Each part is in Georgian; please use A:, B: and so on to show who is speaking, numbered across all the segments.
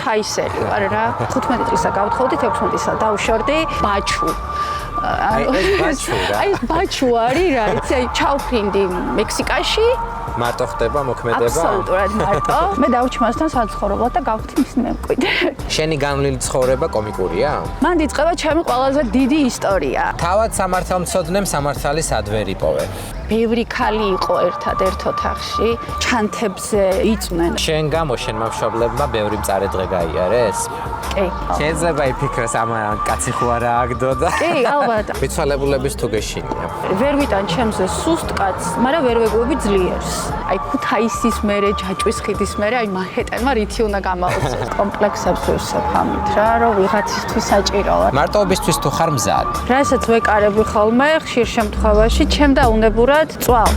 A: ქუთაისელი ვარ რა. 15 წლისა გავთხოვდით, 16-ისა დავშორდი ბაჩუ.
B: აი ეს ბაჩუ რა.
A: აი ეს ბაჩუ არის რა, იცი, აი ჩავფრინდი მექსიკაში.
B: მარტო ხდება მოქმედება?
A: აბსოლუტურად მარტო. მე დავჭი მასთან საცხოვრებლად და გავხდი მის მემკვიდრე.
B: შენი განვლილი ცხოვრება კომიკურია?
A: მან დიწყება ჩემი ყველაზე დიდი ისტორია.
B: თავად სამართალმცოდნემ სამართალი სად ვერ იპოვე?
A: ბევრი ქალი იყო ერთად ოთახში, ჩანთებზე იწვნენ.
B: შენ გამო შენმა მშობლებმა ბევრი მწარე დღე გაიარეს?
A: კი.
B: შეიძლება იფიქროს ამ კაცი ხო არა აგდო და
A: კი, ალბათ.
B: მიცვალებულების თუ გეშინია.
A: ვერ ვიტან ჩემზე სუსტ კაცს, მაგრამ ვერ ვეგუები ძლიერს. აი ქუთაისის მერე, ჯაჭვის ხიდის მერე, აი მანჰეტენმა რითი უნდა გამაოცოს. კომპლექსებს ვისებ ამით რა, რომ ვიღაცისთვის საჭიროა.
B: მარტოობისთვის თუ ხარ მზად?
A: რასაც ვეკარები ხოლმე, ხშირ შემთხვევაში ჩემ დაუნებურად წვალ.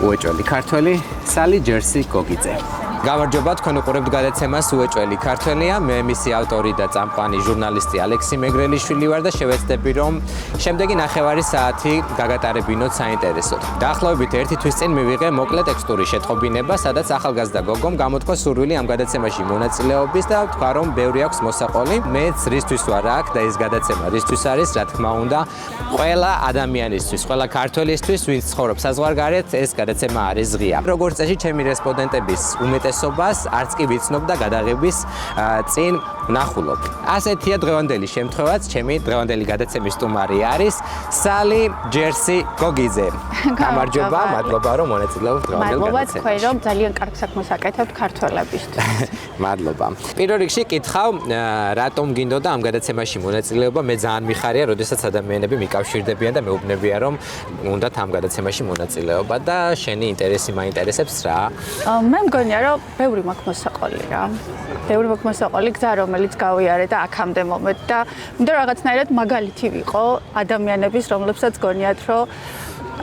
B: უეჭველი ქართველი, სალი ჯერსი გოგიძე. გამარჯობა, თქვენ უყურებთ გადაცემას უეჭველი ქართველია. მე მისი ავტორი და წამყვანი ჟურნალისტი ალექსი მეგრელიშვილი ვარ და შევეცდები რომ შემდეგი ნახევარი საათი გაგატარებინოთ საინტერესოდ. დაახლოებით 1 თვის წინ მივიღე მოკლე ტექსტური შეტყობინება, სადაც ახალგაზრდა გოგომ გამოთქვა სურვილი ამ გადაცემაში მონაწილეობის და თქვა რომ ბევრი აქვს მოსაყოლი. მეც რისთვის ვარ აქ და ეს გადაცემა რისთვის არის, რა თქმა უნდა, ყველა ადამიანისთვის, ყველა ქართველისთვის, ვინც ცხოვრობს საზღვარგარეთ, ეს გადაცემა არის ღია. როგორც წესი, ჩემი რესპონდენტების უმეტესობას არც კი ვიცნობ და გადაღების წინ ვნახულობ. ასეთია დღევანდელი შემთხვევაც, ჩემი დღევანდელი გადაცემის სტუმარი არის სალი ჯერსი გოგიძე. გამარჯობა, მადლობა რომ მონაწილეობთ დღევანდელ გადაცემაში.
A: მადლობა თქვენ რომ ძალიან კარგ საქმეს აკეთებთ ქართველებისთვის.
B: მადლობა. პირველ რიგში კითხავ, რატომ გინდოდა ამ გადაცემაში მონაწილეობა? მე ძალიან მიხარია, როდესაც ადამიანები მიკავშირდებიან და მეუბნებიან რომ უნდათ ამ გადაცემაში მონაწილეობა და შენი ინტერესი მაინტერესებს რა?
A: მე მგონია რომ ბევრი მაქვს მოსაყოლი რა. ბევრი მაქვს მოსაყოლი გზა რომელიც გავიარე და აქამდე მომეთ და მინდა რაღაცნაირად მაგალითი ვიყო ადამიანების, რომლებსაც გონიათ რომ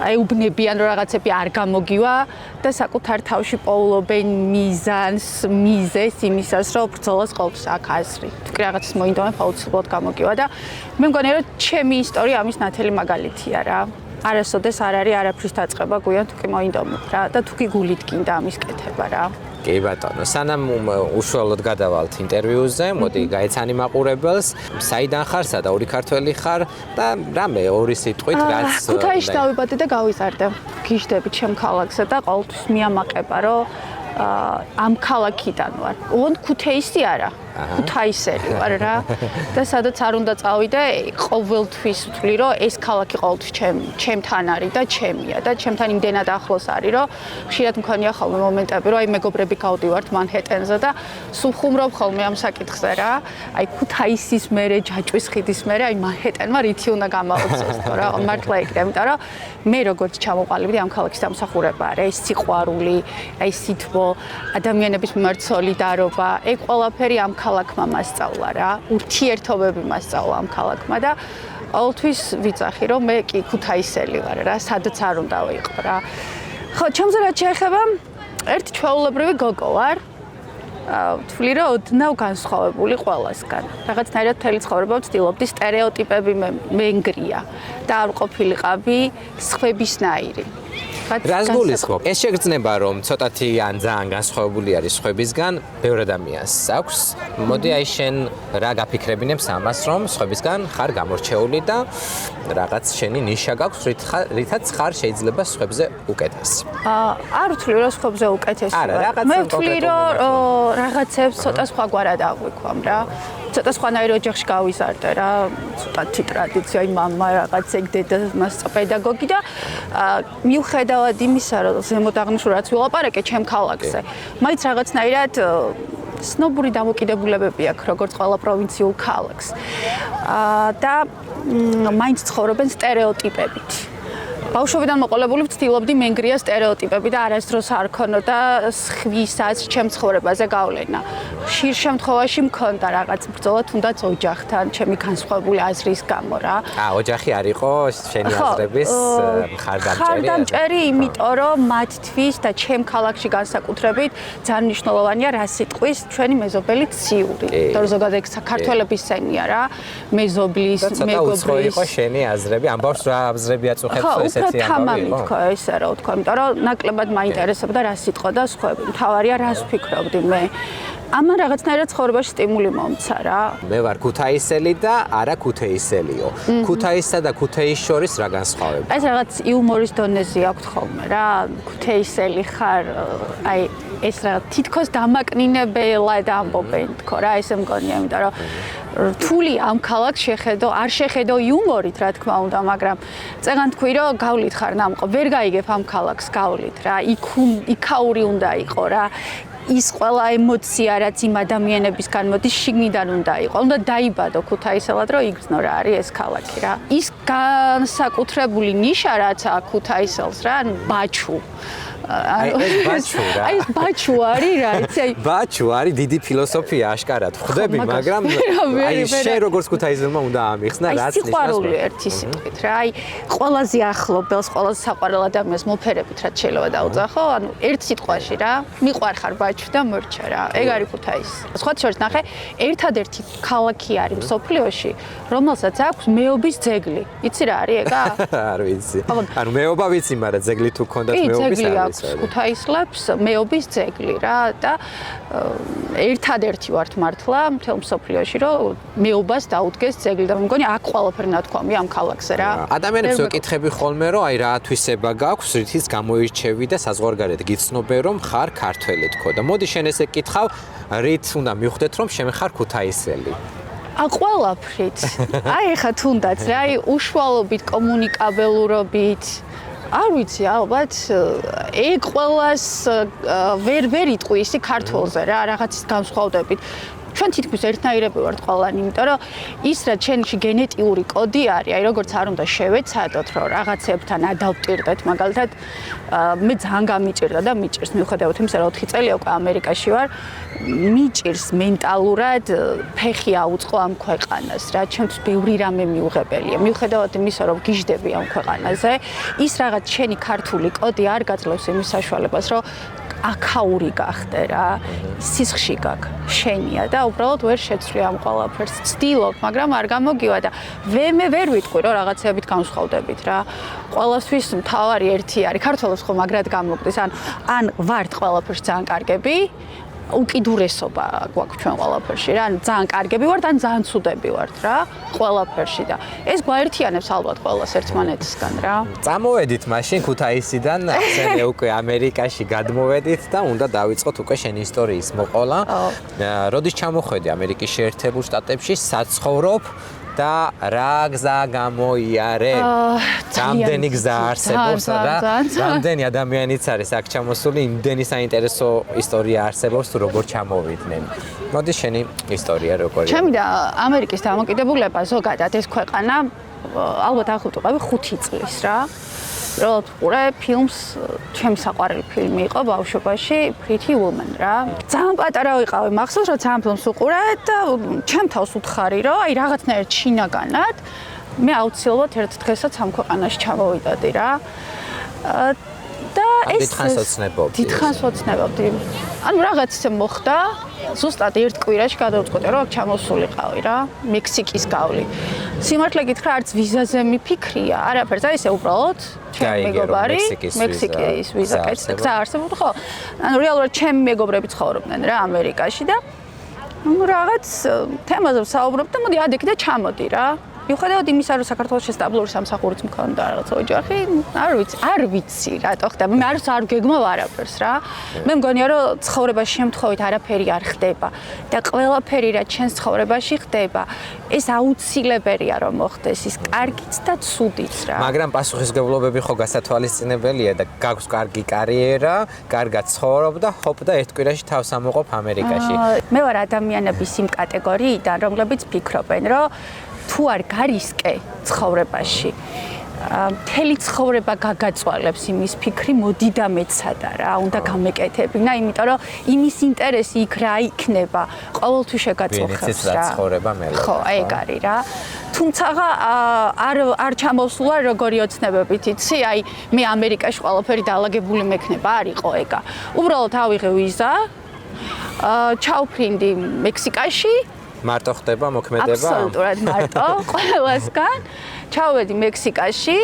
A: ეუბნებიან რომ რაღაცები არ გამოგივა და საკუთარ თავში პოულობენ მიზანს, მიზეს იმისას რომ ბრძოლას ყოველთვის აქ აზრი. თუ კი რაღაცას მოინდომებ აუცილებლად გამოგივა და მე მგონია რომ ჩემი ისტორია ამის ნათელი მაგალითია რა. არასოდეს არ არის არაფრის დაწყება გვიან თუ კი მოინდომებ რა და თუ კი გულით გინდა ამის კეთება რა.
B: კი ბატონო, სანამ უშუალოდ გადავალთ ინტერვიუზე, მოდი გაეცანი მაყურებელს, საიდან ხარ, სადაური ქართველი ხარ და რამე ორი სიტყვით რაც
A: ქუთაისში დავიბადე და გავიზარდე. გიჟდები ჩემ ქალაქზე და ყოველთვის მიამაყება რომ ამ ქალაქიდან ვარ. ოღონდ ქუთაისი არა. ქუთაისელი ვარ რა და სადაც არ უნდა წავიდე, ყოველთვის ვთვლი რომ ეს ქალაქი ყოველთვის ჩემთან არის და ჩემია და ჩემთან იმდენად ახლოს არის რომ ხშირად მქონია ხოლმე მომენტები რომ აი მეგობრები გავდივართ მანჰეტენზე და სულ ხუმრობ ხოლმე ამ საკითხზე რა. აი ქუთაისის მერე, ჯაჭვის ხიდის მერე, აი მანჰეტენმა რითი უნდა გამაოცოს თო რა. მართლა ეკრა, იმიტომ რომ მე როგორც ჩამოყალიბდი ამ ქალაქის დამსახურება არა, ეს სიყვარული, აი სითბო, ადამიანების მიმართ სოლიდარობა, ეგ ყველაფერი ამ ქალაქმა მასწავლა რა. ურთიერთობები მასწავლა ამ ქალაქმა და ყოველთვის ვიცახი რომ მე კი ქუთაისელი ვარ რა, სადაც არ უნდა ვიყო რა. ხო, ჩემზე რაც შეეხება, ერთი ჩვეულებრივი გოგო ვარ. ვთვლი რომ ოდნავ განსხვავებული ყველასგან. რაღაცნაირად მთელი ცხოვრება ვცდილობდი სტერეოტიპები მენგრია და არ ყოფილიყავი სხვებისნაირი.
B: რას გულისხმობ? ეს შეგრძნება რომ ცოტათი ან ძალიან განსხვავებული არის სხვებისგან, ბევრ ადამიანს აქვს. მოდი აი შენ რა გაფიქრებინებს ამას რომ სხვებისგან ხარ გამორჩეული და რაღაც შენი ნიშა გაქვს, რითაც ხარ შეიძლება სხვებზე უკეთესი.
A: არ ვთვლი რომ სხვებზე უკეთესი ვარ. მე ვთვლი რომ რაღაცებს ცოტა სხვაგვარად აღვიქვამ რა. ცოტა სხვანაირ ოჯახში გავიზარდე რა, ცოტათი ტრადიცია, აი მამა რაღაც ეგ დედა მასწავლა პედაგოგი და მიუხედავად იმისა, რომ ზემოთ აღნიშნულ რაც ვილაპარაკე ჩემ ქალაქზე, მაინც რაღაცნაირად სნობური დამოკიდებულებები აქვს, როგორც ყველა პროვინციულ ქალაქს. და მაინც ცხოვრობენ სტერეოტიპებით. ბავშვობიდან მოყოლებული ვცდილობდი მენგრია სტერეოტიპები და არასდროს არ ქონოდა სხვისაც ჩემ ცხოვრებაზე გავლენა. ხშირ შემთხვევაში მქონდა რაღაც ბრძოლა თუნდაც ოჯახთან, ჩემი განსხვავებული აზრის გამო რა.
B: ოჯახი არ იყო შენი აზრების მხარდამჭერი?
A: მხარდამჭერი, იმიტომ რომ მათთვის და ჩემ ქალაქში განსაკუთრებით ძალიან მნიშვნელოვანია რა სიტყვის ჩვენი მეზობელი ციური. იმიტომ რომ ზოგადად საქართველოს სცენია რა, მეზობლის, მეგობრის.
B: ცოტა უცხო იყო შენი აზრები, ამ ბავშვს რა აზრები აწუხებს ესეთი ამბავი იყო?
A: ხო, ესე რა ვთქვა, იმიტომ რომ ნაკლებად მაინტერესებდა რა სიტყვა და სხვები. მთავარია რას ვფიქრობდი მე. ამან რაღაცნაირად ცხოვრებაში სტიმული მომცა რა.
B: მე ვარ ქუთაისელი და არა ქუთეისელიო. ქუთაისსა და ქუთეის შორის რა განსხვავება?
A: ეს რაღაც იუმორის დონეზე აქვს ხოლმე რა. ქუთეისელი ხარ, აი ეს რაღაც თითქოს დამაკნინებელად ამბობენ თქო რა, ესე მგონია, იმიტომ რომ რთული ამ ქალაქს არ შეხედო იუმორით, რა თქმა უნდა, მაგრამ წეგან თქვი რომ გავლით ხარ ნამყო, ვერ გაიგებ ამ ქალაქს გავლით რა. იქაური უნდა იყო რა. ის ყველა ემოცია, რაც იმ ადამიანებისგან მოდის, შიგნიდან უნდა იყო. უნდა დაიბადო ქუთაისელად, რომ იგრძნო რა არის ეს ქალაქი რა. ის განსაკუთრებული ნიშა, რაც აქვს ქუთაისელს რა, ბაჩუ.
B: აი ეს ბაჩუ რა.
A: აი ეს ბაჩუ არის რა, იცი?
B: ბაჩუ არის დიდი ფილოსოფია აშკარად. ხვდები, მაგრამ აი შენ როგორც ქუთაისელმა უნდა ამიხსნა რაც ნიშნავს.
A: სიყვარული ერთი სიტყვით რა. აი ყველაზე ახლობელს, ყველაზე საყვარელ ადამიანს მოფერებით რაც შეიძლება დაუძახო, ანუ ერთ სიტყვაში რა, მიყვარხარ ბაჩუ და მორჩა რა. ეგ არის ქუთაისი. სხვა შორის ნახე, ერთადერთი ქალაქი არის მსოფლიოში, რომელსაც აქვს მეობის ძეგლი. იცი რა არის ეგა?
B: არ ვიცი. ანუ მეობა ვიცი, მაგრამ ძეგლი თუ ქონდათ მეობის არის.
A: ქუთაისლებს მეობის ძეგლი რა და ერთადერთი ვართ მართლა მთელ მსოფლიოში რომ მეობას დაუდგეს ძეგლი და მე მგონი აქ ყველაფერი ნათქვამი ამ ქალაქზე რა.
B: ადამიანებს ვეკითხები ხოლმე რომ აი რა თვისება გაქვს რითიც გამოირჩევი და საზღვარგარეთ გიცნობენ რომ ხარ ქართველი თქო და მოდი შენ ესე გკითხავ რით უნდა მივხვდეთ რომ შენ ხარ ქუთაისელი.
A: ყველაფრით. აი ხა თუნდაც რა, აი უშუალობით, კომუნიკაბელურობით არ ვიცი, ალბათ ეგ ყველას ვერ იტყვი ისი ქართველზე რა, რაღაცის განსხვავდებით. ჩვენ თითქმის ერთნაირები ვართ ყველანი, იმიტომ რომ ის რაც ჩვენში გენეტიური კოდი არის, აი როგორც არ უნდა შევეცადოთ, რომ რაღაცებთან ადაპტირდეთ, მაგალითად მე ძალიან გამიჭირდა და მიჭირს, მიუხედავად იმისა, რომ 4 წელია უკვე ამერიკაში ვარ, მიჭირს მენტალურად ფეხი აუწყო ამ ქვეყანას, რა ჩემთვის ბევრი რამე მიუღებელია. მიუხედავად იმისა, რომ გიждდები ამ ქვეყანაზე, ის რაღაც შენი ქართული კოდი არ გაძლევს იმის საშუალებას, რომ აქაური გახდე რა, სისხლში გაკ შენია და უბრალოდ ვერ შეცვლი ამ ყველაფერს. ცდილობ, მაგრამ არ გამოგივა და მე ვერ ვიტყვი რომ რაღაცებით განსხვავდებით რა. ყველასთვის მთავარი ერთი არის. ქართველებს ხომ მაგრად გამოგდის, ან ვართ ყველაფერს ძალიან კარგები, უკიდურესობა გვაქვს ჩვენ ყველაფერში რა. ან ძალიან კარგები ვართ, ან ძალიან ცუდები ვართ რა, ყველაფერში და ეს გვაერთიანებს ალბათ ყველას ერთმანეთისგან რა.
B: წამოვედით მაშინ ქუთაისიდან, ახლა უკვე ამერიკაში გადმოვედით და უნდა დავიწყოთ უკვე შენი ისტორიის მოყოლა. როდის ჩამოხვედი ამერიკის შეერთებულ შტატებში, საცხოვრობ და რა გზა გამოიარე? რამდენი გზა არსებობს და რამდენი ადამიანიც არის აქ ჩამოსული, იმდენი საინტერესო ისტორია არსებობს თუ როგორ ჩამოვიდნენ. მოდი შენი ისტორია როგორია?
A: ჩემი და ამერიკის დამოკიდებულება ზოგადად ეს ქვეყანა ალბათ ახლობთ 5 წლის რა. რომ ვყურე ფილმს, ჩემი საყვარელი ფილმი იყო ბავშვობაში, Pretty Woman რა. ძალიან პატარა ვიყავი, მახსოვს რომ ძალიან ფილმს ვუყურე და ჩემ თავს უთხარი რომ აი რაღაცნაირად შინაგანად მე აუცილებლად ერთ დღესაც ამ ქვეყანაში ჩამოვიდოდი რა. და ეს დიდხანს ოცნებობდი. ანუ რაღაც ისე მოხდა, ზუსტად ერთ კვირაში გადავწყვიტე რომ აქ ჩამოსულიყავი რა, მექსიკის გავლი. სიმართლე გითხრა, არც ვიზაზე მიფიქრია, არაფერს, აი ესე უბრალოდ ჩემი მეგობარი მექსიკის ვიზა გზა არსებობდა ხო? ანუ რეალურად ჩემი მეგობრები ცხოვრობდნენ რა ამერიკაში და ну რაღაც თემაზე ვსაუბრობ და მოდი ადექი და ჩამოდი რა. მიუხედავად იმისა, რომ საქართველოში სტაბილური სამსახურიც მქონდა რაღაცა ოჯახი, არ ვიცი რატო ხდება. მე არ გეგმავ არაფერს რა. მე მგონია, რომ ცხოვრებაში შემთხვევით არაფერი არ ხდება და ყველაფერი რაც ჩვენს ცხოვრებაში ხდება, ეს აუცილებელია რომ მოხდეს, ის კარგიც და ცუდიც რა.
B: მაგრამ პასუხისმგებლობები ხო გასათვალისწინებელია და გაქვს კარგი კარიერა, კარგად ცხოვრობ და ჰოპ და ერთ კვირაში თავს ამოყოფ ამერიკაში.
A: მე ვარ ადამიანების იმ კატეგორიიდან, რომლებიც ფიქრობენ, რომ თუ არ გარისკე ცხოვრებაში, მთელი ცხოვრება გაგაწვალებს იმის ფიქრი, მოდი და მეცადა რა, უნდა გამეკეთებინა, იმიტომ რომ იმის ინტერესი იქ რა იქნება, ყოველთვის შეგაწუხებს რა. ხო, ეგ არის რა. თუმცა არ ჩამოსულა როგორი ოცნებებით, იცი? აი, მე ამერიკაში ყველაფერი დაალაგებული მექნება, არ იყო ეგა. უბრალოდ ავიღე ვიზა, ჩავფრინდი მექსიკაში.
B: მარტო ხდება მოქმედება?
A: აბსოლუტურად მარტო, ყველასგან. ჩავედი მექსიკაში.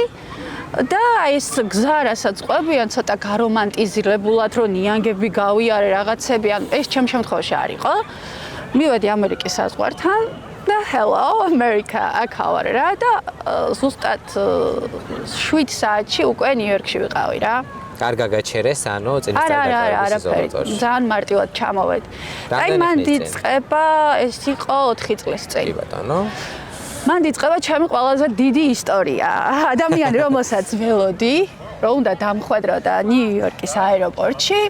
A: და ეს გზა რასაც ყვებიან ცოტა გარომანტიზირებულად რომ ნიანგები გავიარე რაღაცები ან ეს ჩემ შემთხვევაში არ იყო მივედი ამერიკის საზღვართან და hello America აქ რა და ზუსტად 7 საათში უკვე ნიუ-იორკში ვიყავი რა
B: კარგა გაჩერეს ანუ წინასწარ
A: არა ძალიან მარტივად ჩამოვედი აი მან დიწყება ეს იყო 4 წლის წინ
B: კი ბატონო
A: მან დიწყება ჩემი ყველაზე დიდი ისტორია ადამიანი რომელსაც ველოდი რომ უნდა დამხვედროდა ნიუ-იორკის აეროპორტში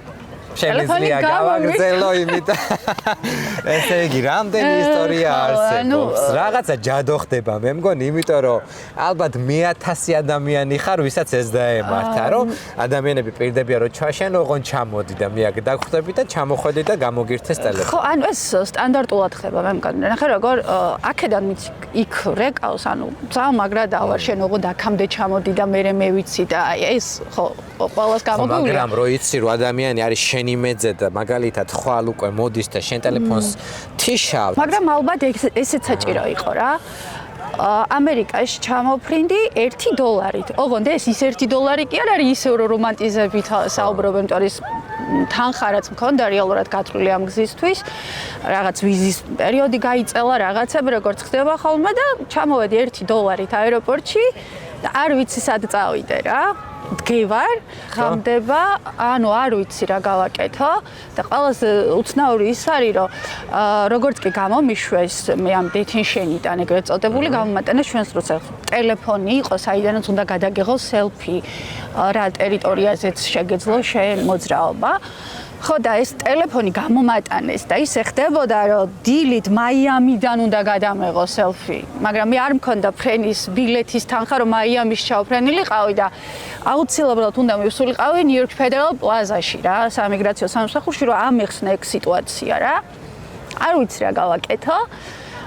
B: შემიძლია გავაგრძელო იმით ესე იგი რამდენი ისტორია არსებობს რაღაცა ჯადო ხდება მე მგონი იმიტომ რომ ალბათ 1000 ადამიანი ხარ ვისაც ეს დაემართა რომ ადამიანები პირდებიან რომ ჩაშენ ოღონ ჩამოდი და მე აქ დაგხვდები და ჩამოხვედი და გამოგირთეს ტელეფონი
A: ხო ანუ ეს სტანდარტულად ხდება მე მგონი ნახე როგორ აქედან მიცი იქ რეკავს ანუ ძალიან მაგრა დავარშენ ოღონ აქამდე ჩამოდი და მე ვიცი და აი ეს ხო ყველას გამოგვივიდა
B: მაგრამ რო იცი რომ ადამიანი არის შენი მეძე და მაგალითად ხვალ უკვე მოდის და შენ ტელეფონს თიშავ
A: მაგრამ ალბათ ესეც საჭირო იყო რა ამერიკაში ჩამოფრინდი $1 ოღონდ ეს ის $1 კი არ არის ისე რომ რომანტიზებით საუბრობენ იმიტომ ის თანხა რაც მქონდა რეალურად გათვლილი ამ გზისთვის რაღაც ვიზის პერიოდი გაიწელა რაღაცები როგორც ხდება ხოლმე და ჩამოვედი $1 აეროპორტში და არ ვიცი სად წავიდე რა დგევარ, ხამდება, ანუ არ ვიცი რა გავაკეთო და ყველაზე უცნაური ის არის რომ როგორც კი გამომიშვეს მე ამ დეთენშენიდან ეგრეთ წოდებული გამომატანეს ჩვენს როცა ტელეფონი იყო საიდანაც უნდა გადაგეღო სელფი რა ტერიტორიაზეც შეგეძლო შენ მოძრაობა ხო და ეს ტელეფონი გამომატანეს და ისე ხდებოდა რომ დილით მაიამიდან უნდა გადამეღო სელფი მაგრამ მე არ მქონდა ფრენის ბილეთის თანხა რომ მაიამის ჩავფრენილიყავი და აუცილებლად უნდა მივსულიყავი ნიუ-იორკ ფედერალ პლაზაში რა სამიგრაციო სამსახურში რომ ამეხსნა ეგ სიტუაცია რა არ ვიცი რა გავაკეთო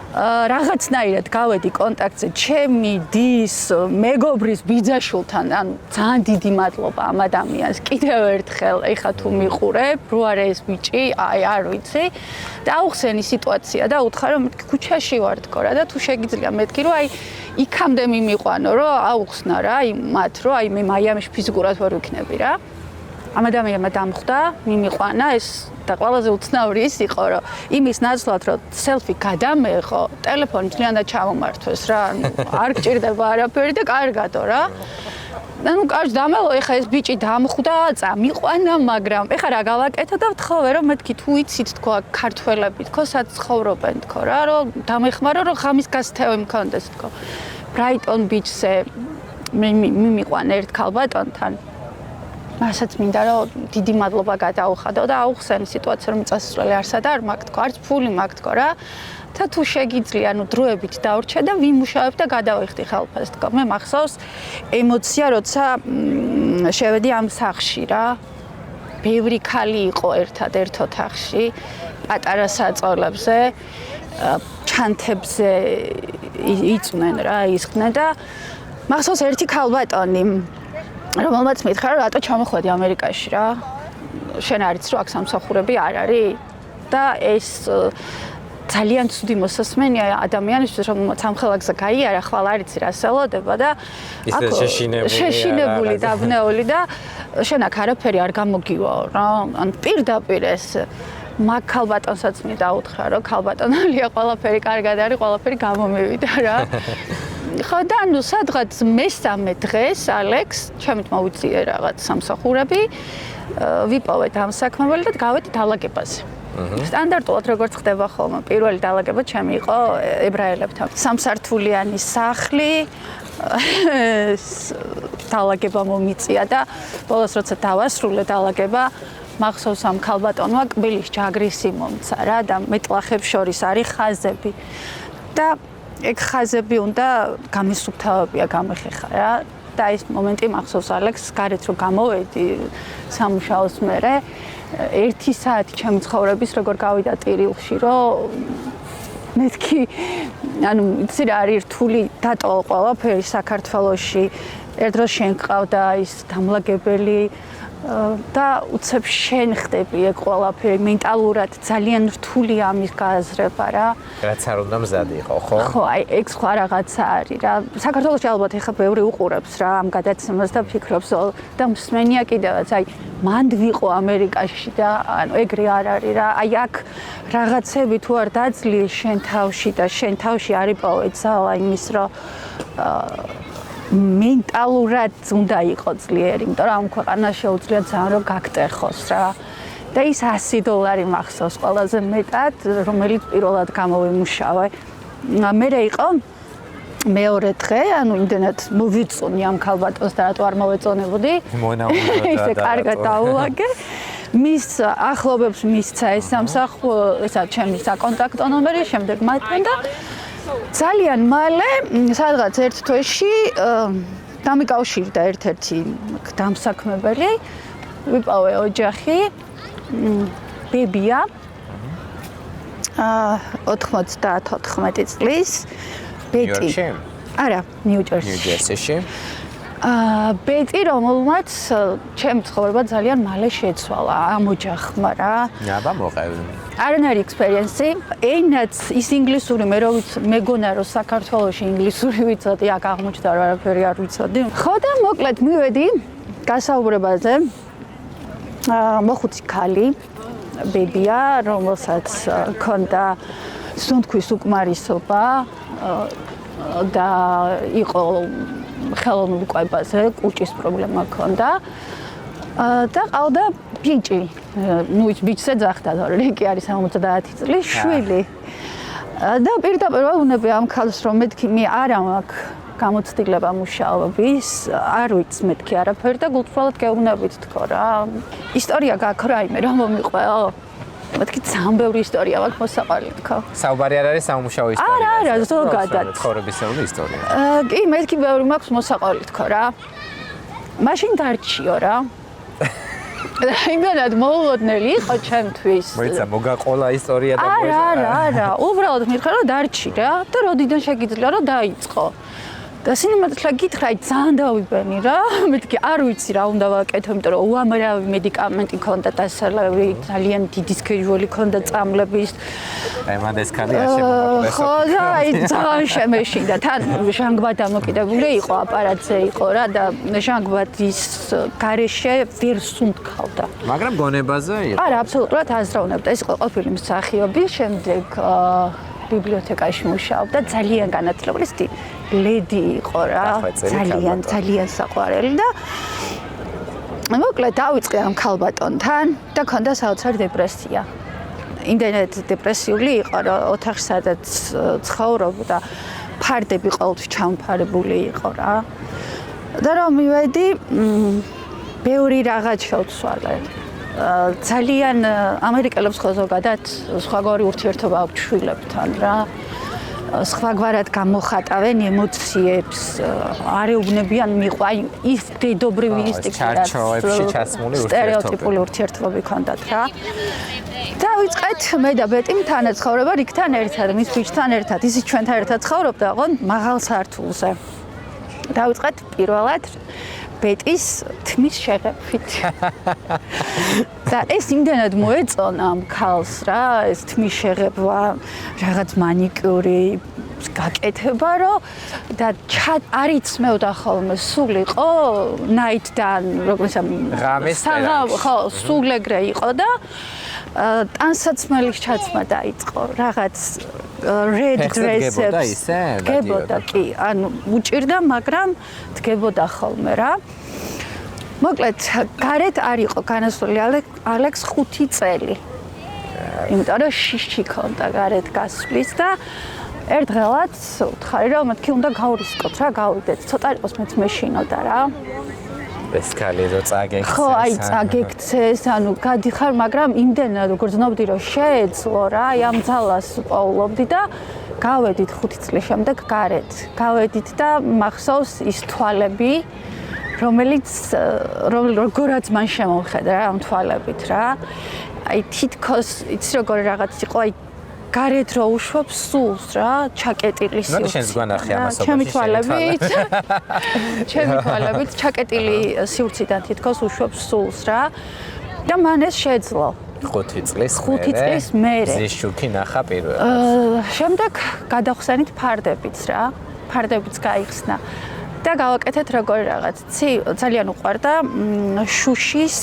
A: რაღაცნაირად გავედი კონტაქტზე ჩემი დის მეგობრის ბიძაშვილთან ანუ ძალიან დიდი მადლობა ამ ადამიანს კიდევ ერთხელ ეხა თუ მიყურებ რო არა ეს ბიჭი აი არ ვიცი და აუხსენი სიტუაცია და უთხრა რომ ქუჩაში ვარ თქო რა და თუ შეგიძლია მეთქი რომ აი იქამდე მიმიყვანო რომ აუხსნა რა აი მათ რომ აი მე მაიამიში ფიზიკურად ვერ ვიქნები რა ამ ადამიანმა დამხვდა მიმიყვანა ეს და ყველაზე უცნაური ის იყო რომ იმის ნაცვლად რომ სელფი გადამეღო ტელეფონი ძალიანად ჩამომართვეს რა არ გჭირდება არაფერი და კარგადო რა ანუ კარგ დამელო ეხა ეს ბიჭი დამხვდა წამიყვანა მაგრამ ეხა რა გავაკეთო და ვთხოვე რომ მეთქი თუ იცით თქო ქართველები თქო სად ცხოვრობენ თქო რა რომ დამეხმარო რომ ღამის გასათევი მქონდეს თქო ბრაიტონ ბიჩზე მიმიყვანა ერთ ქალბატონთან მასაც მინდა რომ დიდი მადლობა გადაუხადო და აუხსენი სიტუაცია რომ წასვლელი არსა და არ მაქვს თქო არც ფული მაქვს თქო რა და თუ შეგიძლია ანუ დროებით დავრჩე და ვიმუშავებ და გადავიხდი ხელფას თქო მე მახსოვს ემოცია როცა შევედი ამ სახლში რა ბევრი ქალი იყო ერთ ოთახში პატარა საწოლებზე ჩანთებზე იწვნენ რა ისხდნენ და მახსოვს ერთი ქალბატონი რომელმაც მითხრა რომ რატო ჩამოხვედი ამერიკაში რა შენ არ იცი რომ აქ სამსახურები არ არის და ეს ძალიან ცუდი მოსასმენია ადამიანისთვის რომ სამხელაგზე გაიარა ხვალ არ იცი რა სელოდება და
B: აქ
A: შეშინებული დაბნეული და შენ აქ არაფერი არ გამოგივაო რა ან პირდაპირ ეს მაგ ქალბატონსაც მიდაუთხრა რომ ქალბატონალია ყველაფერი კარგად არის ყველაფერი გამომივიდა რა ხო და ნუ სადღაც მესამე დღეს ალექს ჩემით მოვიწიე რაღაც სამსახურები ვიპოვეთ ამ საქმებელი და გავედი დალაგებაზე სტანდარტულად როგორც ხდება ხოლმე პირველი დალაგება ჩემი იყო ებრაელებთან სამსართულიანი სახლი დალაგება მომიწია და ბოლოს როცა დავასრულე დალაგება მახსოვს ამ ქალბატონმა კბილის ჯაგრისი მომცა რა და მეტლახებს შორის არის ხაზები და ეგ ხაზები უნდა გამისუფთავებია გამეხეხა რა და ეს მომენტი მახსოვს ალექს გარეთ რომ გამოვედი სამუშაოს მერე 1 საათი ჩემი ცხოვრების როგორ გავიდა ტირილში რომ მეთქი ანუ იცი რა არის რთული დატოვა ყველაფერი საქართველოში ერთ დროს შენ ყავდა ის დამლაგებელი და უცებ შენ ხდები ეგ ყველაფერი მენტალურად ძალიან რთულია ამის გააზრება რა.
B: რაც არ უნდა მზად იყო, ხო?
A: ხო, აი ეგ სხვა რაღაცა არის რა. საქართველოში ალბათ ეხა ბევრი უყურებს რა ამ გადაცემას და ფიქრობს და მსმენია კიდევაც აი მანდ ვიყო ამერიკაში და ანუ ეგრე არ არის რა. აი აქ რაღაცები თუ არ დაძლიერს შენ თავში და შენ თავში არ იპოვე ძალა იმის რომ მენტალურად უნდა იყო ძლიერი, იმიტომ რომ ამ ქვეყანაში შეუძლია ძალიან რომ გაგტეხოს რა. და ის $100 მახსოვს ყველაზე მეტად, რომელიც პირველად გამოვიმუშავე. მერე იყო მეორე დღე, ანუ იმდენად მოვიწონი ამ ქალბატონს და რატო არ მოვეწონებოდი. ისე კარგად დაულაგე. მის ახლობებს მისცა ეს სამსახური, ესა ჩემი საკონტაქტო ნომერი, შემდეგ მათთან და ძალიან მალე, სადღაც ერთ თვეში დამიკავშირდა ერთ-ერთი დამსაქმებელი, ვიპოვე ოჯახი, ბებია, 94 წლის, ბეტი. არა, ნიუ-ჯერსიში. ბეტი, რომელმაც ჩემს ცხოვრება ძალიან მალე შეცვალა ამ ოჯახმა რა.
B: აბა მოყევი.
A: არანაირი ექსპერიენსი, ენაც ის ინგლისური მე რო მეგონა რომ საქართველოში ინგლისური ვიცოდი, აქ აღმოჩნდა რომ არაფერი არ ვიცოდი. ხო და მოკლედ მივედი გასაუბრებაზე. მოხუცი ქალი, ბებია, რომელსაც ჰქონდა სუნთქვის უკმარისობა და იყო ხელოვნურ კვებაზე, კუჭის პრობლემა ჰქონდა. და ყავდა ბიჭი. ნუ ის ბიჭს ეძახდა, თორემ კი არის 70 წლის შვილი. და პირდაპირ ვუნები ამ ქალს რომ მეთქი მე არა მაქვს გამოცდილება მუშაობის, არ ვიცი მეთქი არაფერი და გულწრფელად გეუბნებით თქო რა. ისტორია გაქვს რაიმე რომ მომიყვეო. მეთქი ძალიან ბევრი ისტორია მაქვს მოსაყვარლი თქო.
B: საუბარი არ არის სამუშაო ისტორია.
A: არა, ზოგადად.
B: ცხოვრებისეული ისტორია.
A: კი, მეთქი ბევრი მაქვს მოსაყვარლი თქო რა. მაშინ დარჩიო რა. იმდენად მოულოდნელი იყო ჩემთვის.
B: მოიცა მოგაყოლა ისტორია და
A: არა, უბრალოდ მითხრა რომ დარჩი რა და როდიდან შეგიძლია რომ დაიწყო. და სინემატოგრაფია გითხრა, აი ძალიან დავიბენი რა. მეთქი არ ვიცი რა უნდა ვაკეთო, იმიტომ რომ უამრავი მედიკამენტი ქონდა დასალევი, ძალიან დიდი სქეჯული ქონდა წამლების.
B: აი მანდ ეს ქალი არ შემოგვაყოლეს.
A: ხო, და აი ძალიან შემეშინდა. თან ჟანგბად დამოკიდებული იყო, აპარატზე იყო რა და ჟანგბადის გარეშე ვერ სუნთქავდა.
B: მაგრამ გონებაზე იყო.
A: არა, აბსოლუტურად აზროვნებდა. ეს იყო ყოფილი მსახიობი, შემდეგ ბიბლიოთეკაში მუშაობდა, ძალიან განათლებული ლედი იყო რა, ძალიან საყვარელი და მოკლედ დავიწყე ამ ქალბატონთან და ქონდა საოცარ დეპრესია. იმდენად დეპრესიული იყო, რომ ოთახში სადაც ცხოვრობდა, ფარდები ყოველთვის ჩამფარებული იყო რა. და რომ მივედი, ბევრი რაღაც შევცვალე. ძალიან ამერიკელებს ხო ზოგადად სხვაგვარი ურთიერთობა აქვს შვილებთან რა. სხვაგვარად გამოხატავენ ემოციებს, არ ეუბნებიან მიყვა, აი ის დედობრივი ინსტინქტი სტერეოტიპული ურთიერთობები ქონდათ რა. დავიწყეთ მე და ბეტიმ თანაცხოვრება რიგთან ერთად, მის ბიჭთან ერთად, ისიც ჩვენთან ერთად ცხოვრობდა, ოღონდ მაღალ სართულზე. დავიწყეთ პირველად ბეტის თმის შეღებვით. და ეს იმდენად მოეწონა ამ ქალს რა, ეს თმის შეღებვა, რაღაც მანიკიური გაკეთება, რომ და არ იცმევდა ხოლმე, სულ იყო ნაიტდან, როგორც ხო, სულ ეგრე იყო და ტანსაცმელის ჩაცმა დაიწყო, რაღაც red dresses. დგებოდა კი, ანუ უჭირდა, მაგრამ დგებოდა ხოლმე რა. მოკლედ, გარეთ არ იყო განასვლელი ალექს 5 წელი. იმიტომ რომ შიში ქონდა გარეთ გასვლის და ერთ დღელაც უთხარი რომ მეთქი უნდა გავრისკოთ რა, გავიდეთ. ცოტა იყოს მეც მეშინოდა რა.
B: ეს ქალი რო წაგექცეს.
A: ხო, აი წაგექცეს, ანუ გადიხარ, მაგრამ იმდენად როგორ ზნობდი რომ შეეძლო რა, აი ამ ძალას პოულობდი და გავედით 5 წლის შემდეგ გარეთ. გავედით და მახსოვს ის თვალები, რომელიც როგორაც მან შემოვხედა რა ამ თვალებით რა. აი თითქოს იცი როგორ რაღაც იყო, აი გარეთ რო უშვებს სულს რა, ჩაკეტილი სივრცე.
B: ნუ შენს გვანახი ამასობაში.
A: ჩემი თვალებით ჩაკეტილი სივრციდან თითქოს უშვებს სულს რა. და მან ეს შეძლო.
B: 5 წლის
A: მერე.
B: ზის შუქი ნახა პირველად.
A: შემდეგ გადავხსენით ფარდებიც რა. ფარდებიც გაიხსნა. და გავაკეთეთ როგორი რაღაც. ძალიან უყვარდა შუშის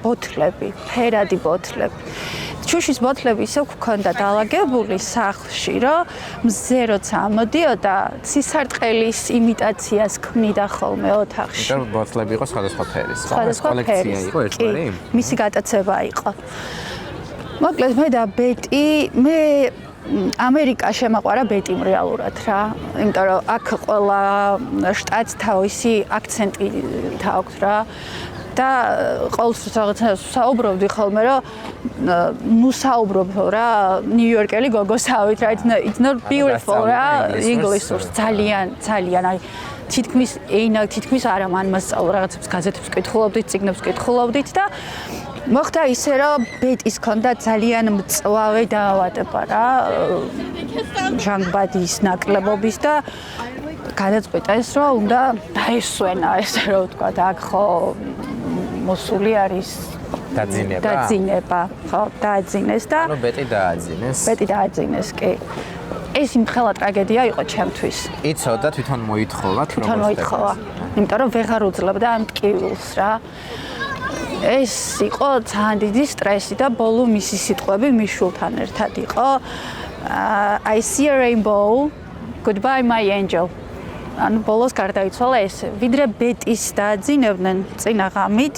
A: ბოთლები, ფერადი ბოთლები. შუშის ბოთლები ისე გვქონდა დალაგებული სახლში, რომ მზე როცა ამოდიოდა, ცისარტყელის იმიტაციას ქმნიდა ხოლმე ოთახში.
B: და ბოთლები იყო სხვადასხვა ფერის, ხო?
A: სხვადასხვა
B: კოლექცია იყო ერთგვარი?
A: მისი გატაცება იყო. მოკლედ მე და ბეტი, მე ამერიკა შემაყვარა ბეტიმ რეალურად რა. იმიტომ რომ აქ ყველა შტატს თავისი აქცენტი აქვს რა. და ყოველთვის რაღაცას საუბრობდი ხოლმე რომ ნუ საუბრობ რა ნიუ-იორკელი გოგოსავით რა it's not beautiful რა ინგლისურს ძალიან აი თითქმის არა მან მასწავლა რაღაცებს გაზეთებს კითხულობდით, წიგნებს კითხულობდით და მოხდა ისე რომ ბეტის ქონდა ძალიან მწვავე დაავადება რა ჟანგბადის ნაკლებობის და გადაწყვიტა ეს რომ უნდა დაესვენა ესე რომ ვთქვა აქ ხო მოსული არის დაძინება ხო დააძინეს და
B: ანუ ბეტი დააძინეს
A: კი ეს იმხელა ტრაგედია იყო ჩემთვის
B: იცოდა თვითონ მოითხოვა
A: იმიტომ რომ ვეღარ უძლებდა ამ ტკივილს რა ეს იყო ძალიან დიდი სტრესი და ბოლო მისი სიტყვები მიშულთან ერთად იყო I see a rainbow goodbye my angel ანუ ბოლოს გარდაიცვალა ესე ვიდრე ბეტის დააძინებდნენ წინა ღამით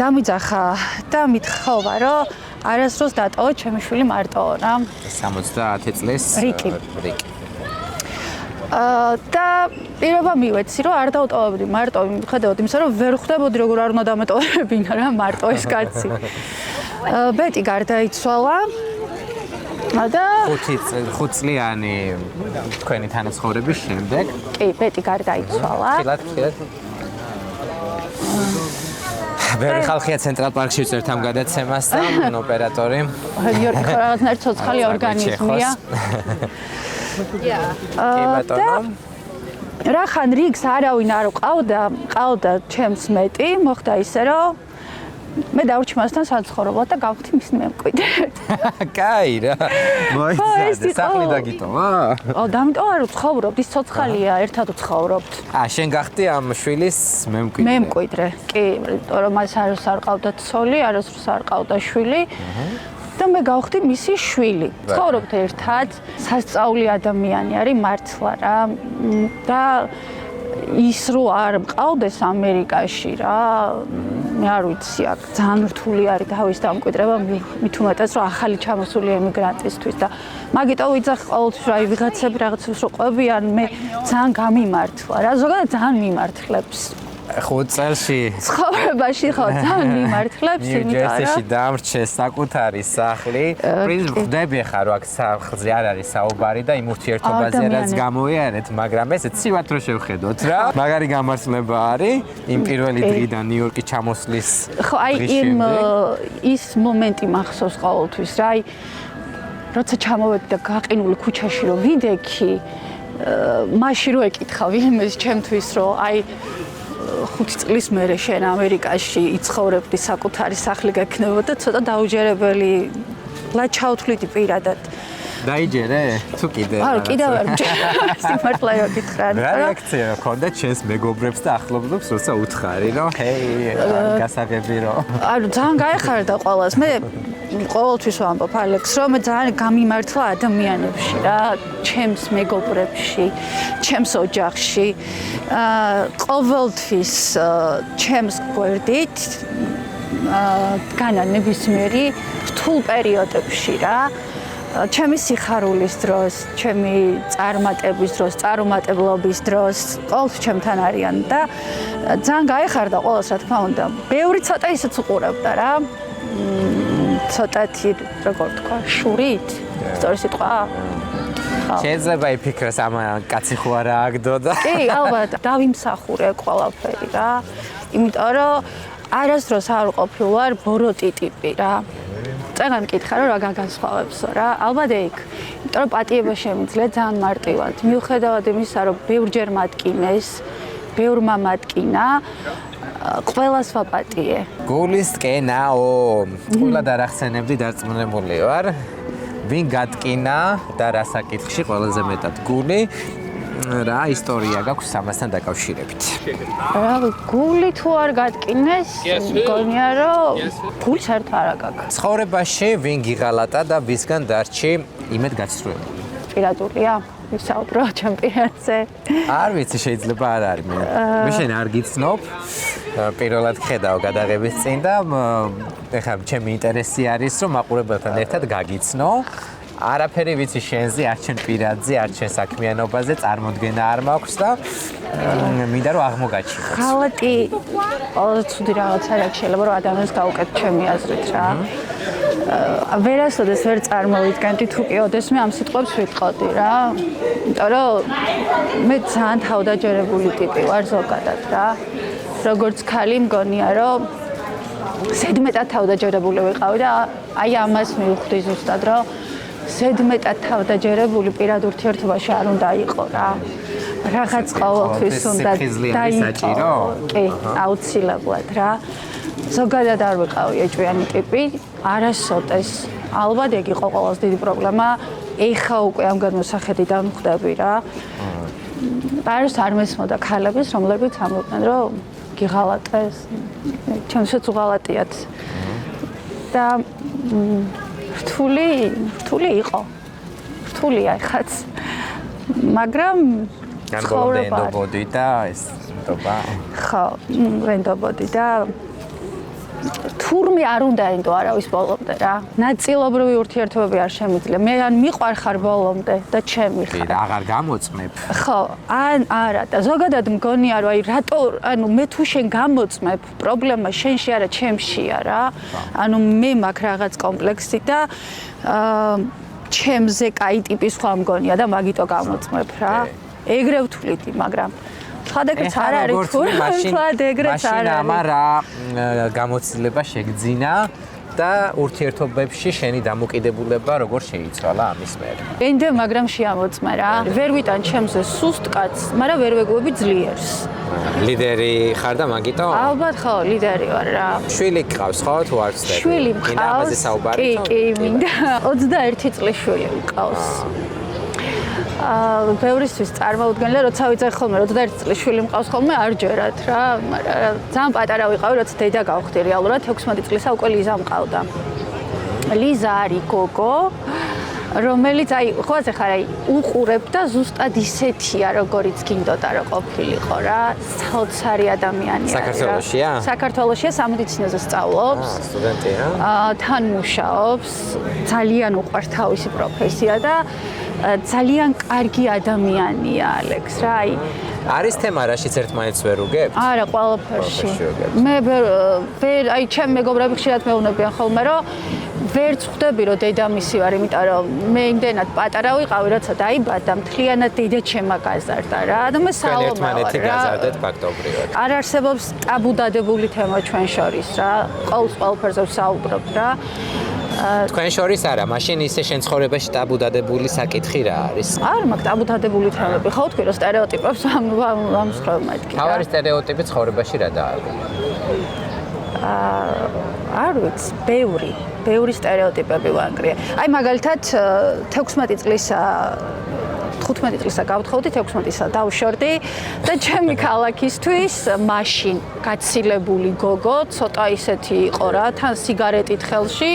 A: დამიძახა და მithხოვა რომ არასდროს დატოვა ჩემი შვილი მარტოა რა
B: 70 წლის
A: რიკი და პირობა მივეცი რომ არ დავტოვებდი მარტო მიხედავთ იმისა რომ ვერ ხვდებოდი როგორ არ უნდა დამეტოვებინა რა მარტო ეს კაცი ბეტი გარდაიცვალა და
B: 5 წლიანი თქვენი თანაცხოვრების შემდეგ
A: კი ბეტი გარდაიცვალა
B: ხილად ბევრი ხალხია ცენტრალ პარკში ვწერთ ამ გადაცემას და ოპერატორი
A: ნიუ-იორკი ხო რაღაცნაირად ცოცხალი ორგანიზმია კი ბატონო რახან რიგს არავინ არ ყავდა ჩემს მეტი მოხდა ისე რომ მე დავრჩი მასთან საცხოვრებლად და გავხდი მის მემკვიდრე.
B: კაი რა. მოიცადე სახლი დაგიტოვა?
A: დამიტოვა რომ ცხოვრობთ, ის ცოცხალია, ერთად ვცხოვრობთ.
B: შენ გახდი ამ შვილის მემკვიდრე.
A: მემკვიდრე. კი, იმიტომ რომ მას არც არ ყავდა ცოლი, არც არ ყავდა შვილი. და მე გავხდი მისი შვილი. ცხოვრობთ ერთად, სასწაული ადამიანი არის მართლა რა. და ის რო არ მყავდეს ამერიკაში რა მე არ ვიცი აქ ძალიან რთული არის თავის დამკვიდრება მით უმეტეს რომ ახალი ჩამოსული ემიგრანტისთვის და მაგიტო ვიძახ ყოველთვის რომ აი ვიღაცები რაღაცებს რო ყვებიან მე ძალიან გამიმართლა რა ზოგადად ძალიან მიმართლებს
B: 5 წელში
A: ცხოვრებაში ხო ძალიან მიმართლებს იმიტომ რომ
B: ნიუ-ჯერსიში დამრჩე საკუთარი სახლი პრინციპ ხდები ხარ რომ აქ სახლზე არ არის საუბარი და იმ ურთიერთობაზე რაც გამოიარეთ მაგრამ ეს ცივად რო შევხედოთ რა მაგარი გამართლება არის იმ პირველი დღიდან ნიუ-იორკი ჩამოსვლის
A: ხო აი ის მომენტი მახსოვს ყოველთვის რა აი როცა ჩამოვედი და გაყინული ქუჩაში რომ ვიდექი მაშინ რო ეკითხა ვინმეს ჩემთვის რომ აი 5 წლის მერე შენ ამერიკაში იცხოვრებდი საკუთარი სახლი გექნებოდა ცოტა დაუჯერებელი ლაჩაუთვლიდი პირადად
B: დაიჯერე თუ კიდე
A: არა კიდევ არ სიმართლე გითხრა
B: რა რეაქცია ჰქონდა ჩემს მეგობრებს და ახლობლებს როცა უთხარი რომ ჰეი გასაგები რომ
A: არა ძალიან გაეხარდა ყველას მე ყოველთვის ვამბობ ალექს რომ მე ძალიან გამიმართლა ადამიანებში რა ჩემს მეგობრებში ჩემს ოჯახში ყოველთვის ჩემს გვერდით განა ნებისმიერი რთულ პერიოდებში რა ჩემი სიხარულის დროს, ჩემი წარმატების დროს, წარუმატებლობის დროს ყოველთვის ჩემთან არიან და ძალიან გაეხარდა ყველას რა თქმა უნდა. ბევრი ცოტა ისეც უყურებდა რა. ცოტათი როგორ თქვა, შურით. სწორი სიტყვა.
B: შეიძლება იფიქროს ამ კაცი ხო არა აგდოდა.
A: კი, ალბათ, დავიმსახურე ყველაფერი რა. იმიტომ რომ არასდროს არ ყოფილვარ ბოროტი ტიპი რა. წეგან მკითხა რომ რა გაგანსხვავებსო რა. ალბათ ეგ. იმიტომ რომ პატიება შემიძლია ძალიან მარტივად. მიუხედავად იმისა, რომ ბევრჯერ მატკინეს, ბევრმა მატკინა, ყველას ვაპატიე.
B: გულის ტკენაო. ყველა დარახსენებდი დარწმუნებული ვარ. ვინ გატკინა და რა საკითხში ყველაზე მეტად გული? რა ისტორია გაქვს ამასთან დაკავშირებით?
A: რა გული თუ არ გატკინეს, მგონია რომ გული საერთოდ არ გაქვს.
B: ცხოვრებაში ვინ გიღალატა და ვისგან დარჩი იმედგაცრუებული?
A: პირადულია, ვისაუბრო ჩემ პირადზე.
B: არ ვიცი, შეიძლება არ არის მე. მე შენ არ გიცნობ. პირველად ხედავ გადაღების წინ და ეხლა ჩემი ინტერესი არის რომ მაყურებელთან ერთად გაგიცნო. არაფერი ვიცი შენზე, არ ჩემ პირადზე, არ ჩემ საქმიანობაზე, წარმოდგენა არ მაქვს და მინდა რომ აღმოგაჩინოს.
A: ხალატი ყველაზე ცუდი რაღაცა რა შეიძლება რომ ადამიანს გაუკეთო ჩემი აზრით რა. ვერასოდეს ვერ წარმოვიდგენდი თუ კი ოდესმე ამ სიტყვებს ვიტყოდი რა. იმიტომ რომ მე ძალიან თავდაჯერებული ტიპი ვარ ზოგადად რა. როგორც ქალი მგონია რომ ზედმეტად თავდაჯერებული ვიყავი და აი ამას მივხვდი ზუსტად რომ ზედმეტად თავდაჯერებული პირად ურთიერთობაში არ უნდა იყო რა. რაღაც ყოველთვის უნდა დაიწყო. კი, აუცილებლად რა. ზოგადად არ ვიყავი ეჭვიანი ტიპი, არასოდეს. ალბათ ეგ იყო ყველაზე დიდი პრობლემა. ეხა უკვე ამ განმოსახედიდან ვხვდები რა. არ მესმოდა ქალების, რომლებიც ამბობდნენ რომ გიღალატეს, ჩემსაც უღალატიათ. და რთული იყო. რთულია ეხაც. მაგრამ
B: განბოლომდე ენდობოდი და ეს ნდობა.
A: ხო, ენდობოდი და თურმე არ უნდა ენდო არავის ბოლომდე რა. ნაწილობრივი ურთიერთობები არ შემიძლია. მე ან მიყვარხარ ბოლომდე და ჩემი ხარ.
B: და აღარ გამოწმებ.
A: ხო, ან არა და ზოგადად მგონია რომ აი რატო ანუ მე თუ შენ გამოწმებ, პრობლემა შენში არა, ჩემშია რა. ანუ მე მაქვს რაღაც კომპლექსი და ჩემზე კაი ტიპის ხვა მგონია და მაგიტო გამოწმებ რა. ეგრე ვთვლიდი, მაგრამ ხადაგეც არ არის თუ ხად ეგრეც არ არის.
B: მაშინ რა გამოცდილება შეგძინა და ურთიერთობებში შენი დამოკიდებულება როგორ შეიცვალა ამის მერე?
A: ენდე მაგრამ შეამოწმა რა. ვერ ვიტან ჩემზე სუსტ კაცს, მაგრამ ვერ ვეგუები ძლიერს.
B: ლიდერი ხარ და მაგიტო?
A: ალბათ ხო, ლიდერი ვარ რა.
B: შვილი გყავს ხო თუ არ ვცდები?
A: შვილი მყავს. კი, მინდა 21 წლის შვილი მყავს. ბევრისთვის წარმოუდგენელია, როცა ვიცი ხოლმე 21 წლის შვილი მყავს ხოლმე არ ჯერათ რა, მაგრამ ძალიან პატარა ვიყავი, როცა დედა გავხდი რეალურად 16 წლისა უკვე ლიზა მყავდა. ლიზა არის გოგო, რომელიც აი ხოაზე ხარ აი უყურებ და ზუსტად ისეთია, როგორიც გინდოდა რომ ყოფილიყო რა, საოცარი ადამიანია.
B: საქართველოშია?
A: საქართველოშია, სამედიცინოზე სწავლობს.
B: სტუდენტია?
A: თან მუშაობს, ძალიან უყვარს თავისი პროფესია და ძალიან კარგი ადამიანია ალექს რა აი
B: არის თემა რაშიც ერთმანეთს ვერ უგებთ?
A: არა, ყველაფერში. მე ვერ აი ჩემ მეგობრები ხშირად მეუბნებიან ხოლმე რომ ვერც ხვდები რომ დედამისი ვარ, იმიტომ რომ მე იმდენად პატარა ვიყავი, როცა დაიბადა, მთლიანად დედა ჩემმა გაზარდა რა. და მე საალომა ვარ რა.
B: გაზარდეთ ფაქტობრივად.
A: არ არსებობს ტაბუ დადებული თემა ჩვენ შორის რა. ყველაფერზე ვსაუბრობ რა.
B: თქვენ შორის არა, მაშინ ისე შენ ცხოვრებაში ტაბუ დადებული საკითხი რა არის?
A: არ მაქვს ტაბუ დადებული თემები. ხო თქვი რომ სტერეოტიპებს ამსხრავ მეთქი რა.
B: თავარი სტერეოტიპი ცხოვრებაში რა დაარღვია?
A: არ ვიცი, ბევრი სტერეოტიპები ვანგრია. აი მაგალითად 16 წლისა 15 წლისა გავთხოვდი, 16-ისა დავშორდი და ჩემი ქალაქისთვის მაშინ გაცილებული გოგო, ცოტა ისეთი იყო რა, თან სიგარეტით ხელში,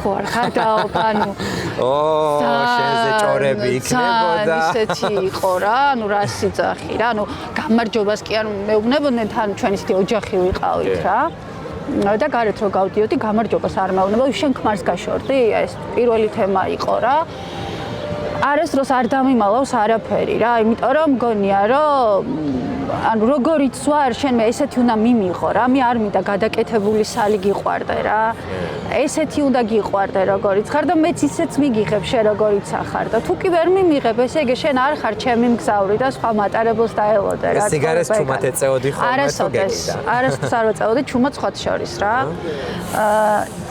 A: ხო არ ხარდაობ, ანუ
B: შენზე ჭორები იქნებოდა.
A: ისეთი იყო რა, ანუ რა სიძახი რა, ანუ გამარჯობას კი არ მეუბნებოდნენ, თან ჩვენ ისეთი ოჯახი ვიყავით რა. და გარეთ რო გავდიოდი, გამარჯობას არ მეუბნებოდნენ, შენ ქმარს გაშორდი, ეს პირველი თემა იყო რა. არასდროს არ დამიმალავს არაფერი რა, იმიტომ რომ მგონია რომ ანუ როგორიც ვარ, შენ მე ესეთი უნდა მიმიღო რა, მე არ მინდა გადაკეთებული სალი გიყვარდე რა. ესეთი უნდა გიყვარდე როგორიც ხარ და მეც ისეც მიგიღებ შენ როგორიც ახარ და თუ კი ვერ მიმიღებ, ესე იგი შენ არ ხარ ჩემი მგზავრი და სხვა მატარებელს დაელოდე რა.
B: სიგარეს ჩუმად ეწეოდი ხოლმე თუ გეკიდა.
A: არასდროს არ ვეწეოდი ჩუმად სხვა შორის რა.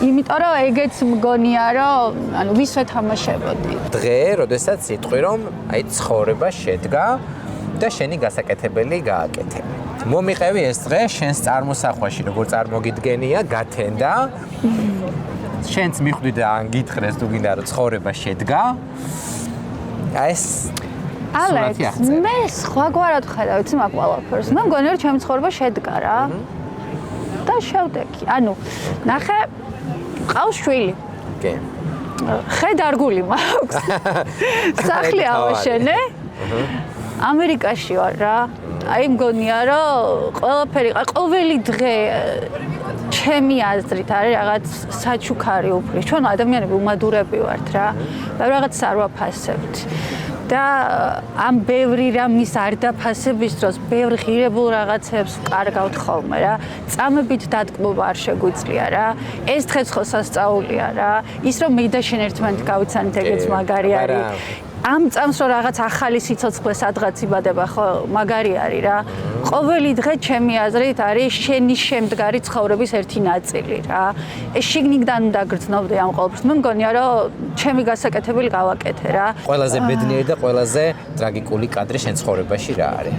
A: იმიტომ რომ ეგეც მგონია რომ ანუ ვის ვეთამაშებოდი.
B: დღე, როდესაც იტყვი რომ აი ცხოვრება შედგა და შენი გასაკეთებელი გააკეთე. მომიყევი ეს დღე შენს წარმოსახვაში, როგორ წარმოგიდგენია, გათენდა. შენც მიხვდი და ან გითხრეს თუ გინდა რომ ცხოვრება შედგა. აი ეს
A: ალექს, მე სხვაგვარად ვხედავ, იცი მაგ ყველაფერს. მე მგონი რომ ჩემი ცხოვრება შედგა რა. და შევდექი. ანუ ნახე, ყავს შვილი.
B: კი.
A: ხე დარგული მაქვს. სახლი ავაშენე. ამერიკაში ვარ რა. აი მგონია რომ ყველაფერი, ყოველი დღე ჩემი აზრით არის რაღაც საჩუქარი უფლის. ჩვენ ადამიანები უმადურები ვართ რა. და რაღაც არ ვაფასებთ. და ამ ბევრი რამის არ დაფასების დროს ბევრ ღირებულ რაღაცებს ვკარგავთ ხოლმე რა. წამებით დატკბობა არ შეგვიძლია რა. ეს დღეც ხო სასწაულია რა. ის რომ მე და შენ ერთმანეთს გავიცანით ეგეც მაგარი არის. ამ წამს რომ რაღაც ახალი სიცოცხლე სადღაც იბადება ხო მაგარი არის რა. ყოველი დღე ჩემი აზრით არის შენი შემდგარი ცხოვრების ერთი ნაწილი რა. ეს შიგნიდან უნდა გრძნობდე ამ ყოველთვის. მე მგონია რომ ჩემი გასაკეთებელი გავაკეთე რა.
B: ყველაზე ბედნიერი და ყველაზე ტრაგიკული კადრი შენ ცხოვრებაში რა არის?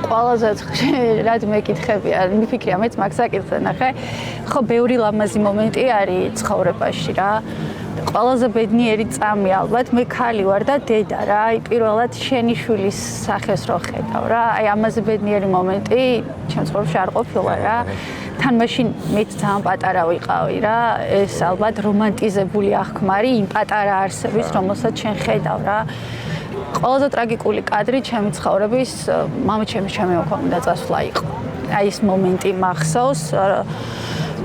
A: ყველაზე რად მეკითხებია, მიფიქრია მეც მაგ საკითხზე ნახე. ხო ბევრი ლამაზი მომენტი არის ცხოვრებაში რა. ყველაზე ბედნიერი წამი ალბათ მე ქალი ვარ და დედა რა. აი პირველად შენი შვილის სახეს რო ხედავ რა. აი ამაზე ბედნიერი მომენტი ჩემ ცხოვრებაში არ ყოფილა რა. თან მაშინ მეც ძალიან პატარა ვიყავი რა. ეს ალბათ რომანტიზებული აღქმარი იმ პატარა არსების, რომელსაც შენ ხედავ რა. ყველაზე ტრაგიკული კადრი ჩემი ცხოვრების მამაჩემი ჩემი მოქმედა წასვლა იყო. აი ეს მომენტი მახსოვს.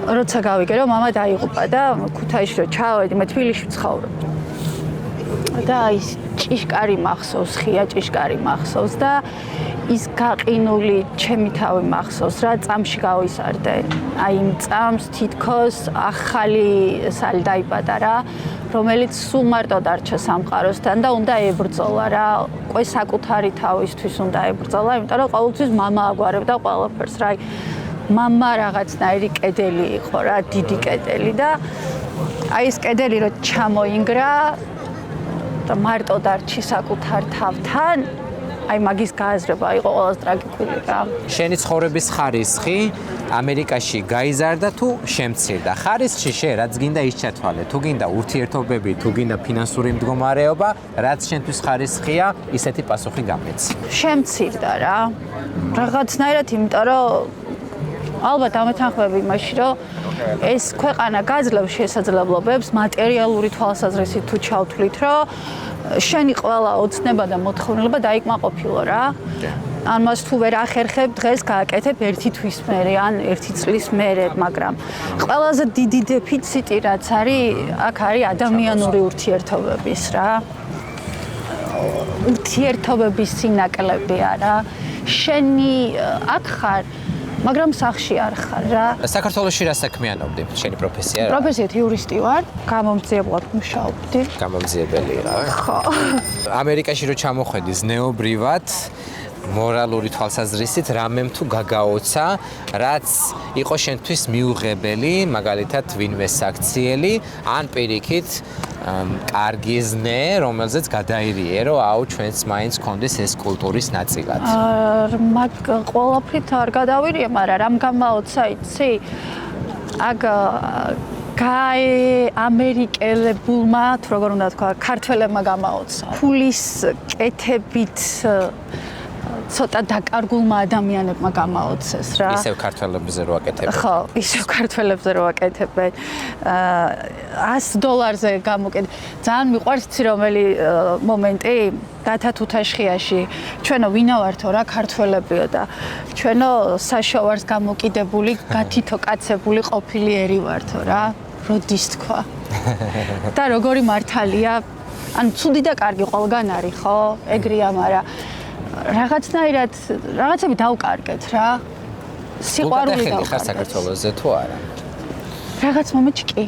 A: როცა გავიგე რომ მამა დაიღუპა და ქუთაისში რო ჩავედი, მე თბილისში ვცხოვრობ. და ის ჭიშკარი მახსოვს, ხია ჭიშკარი მახსოვს და ის გაყინული ჩემი თავი მახსოვს რა, წამში გავისარდე. აი იმ წამს თითქოს ახალი სალი დაიბადა რა, რომელიც სულ მარტო დარჩა სამყაროსთან და უნდა ებრძოლა რა. უკვე საკუთარი თავისთვის უნდა ებრძოლა, იმიტომ რომ ყოველთვის მამა აგვარებდა ყველაფერს რა. მამა რაღაცნაირი კედელი იყო რა, დიდი კედელი და აი ეს კედელი რო ჩამოინგრა და მარტო დარჩი საკუთარ თავთან, აი მაგის გააზრება იყო ყველაზე ტრაგიკული რა.
B: შენი ცხოვრების ხარისხი ამერიკაში გაიზარდა თუ შემცირდა? ხარისხში შენ რაც გინდა ის ჩათვალე, თუ გინდა ურთიერთობები, თუ გინდა ფინანსური მდგომარეობა, რაც შენთვის ხარისხია, ისეთი პასუხი გამეცი.
A: შემცირდა რა. რაღაცნაირად, იმიტომ რომ ალბათ ამეთანხმები იმაში, რომ ეს ქვეყანა გაძლევს შესაძლებლობებს მატერიალური თვალსაზრისით თუ ჩავთვლით, რომ შენი ყველა ოცნება და მოთხოვნილება დაიკმაყოფილო რა. ან მას თუ ვერ ახერხებ დღეს გააკეთებ ერთი თვის მერე ან ერთი წლის მერე, მაგრამ ყველაზე დიდი დეფიციტი რაც არის, აქ არის ადამიანური ურთიერთობების რა. ურთიერთობების სინაკლებია რა. შენი აქ ხარ მაგრამ სახში არ ხარ რა.
B: საქართველოში რა საქმიანობდი? შენი პროფესია რა?
A: პროფესიით იურისტი ვარ, გამომძიებლად მუშაობდი.
B: გამომძიებელი რა.
A: ხო.
B: ამერიკაში რო ჩამოხვედი ზნეობრივად, მორალური თვალსაზრისით რამემ თუ გაგაოცა, რაც იყო შენთვის მიუღებელი, მაგალითად ვინმე საქციელი, ან პირიქით კარგი ზნე, რომელზეც გადაირიე, რომ აუ ჩვენც მაინც გქონდეს ეს კულტურის ნაწილად.
A: მაგ ყველაფრით არ გადავირიე, მაგრამ რამ გამაოცა, იცი? აქ ამერიკელებულმა, თუ როგორ უნდა თქვა, ქართველებმა გამაოცა. ფულის კეთებით ცოტა დაკარგულმა ადამიანებმა გამაოცეს რა.
B: ისევ ქართველებზე რო აკეთებენ.
A: ხო, ისევ ქართველებზე რო აკეთებენ. $100-ზე გამოკეთ. ძალიან მიყვარს ცი რომელი მომენტი დათა თუთაშხიაში. ჩვენო ვინა ვართო რა ქართველებიო და ჩვენო საშოვარს გამოკიდებული, გათითო კაცებული ყოფილი ერი ვართო რა. როდის თქვა. და როგორი მართალია? ან ცუდი და კარგი ყველგან არის ხო? ეგრეა, მაგრამ რაღაცები დავკარგეთ რა. სიყვარული
B: ხარ
A: დავკარგეთ.
B: საქართველოზე თუ არა?
A: რაღაც მომენტში კი.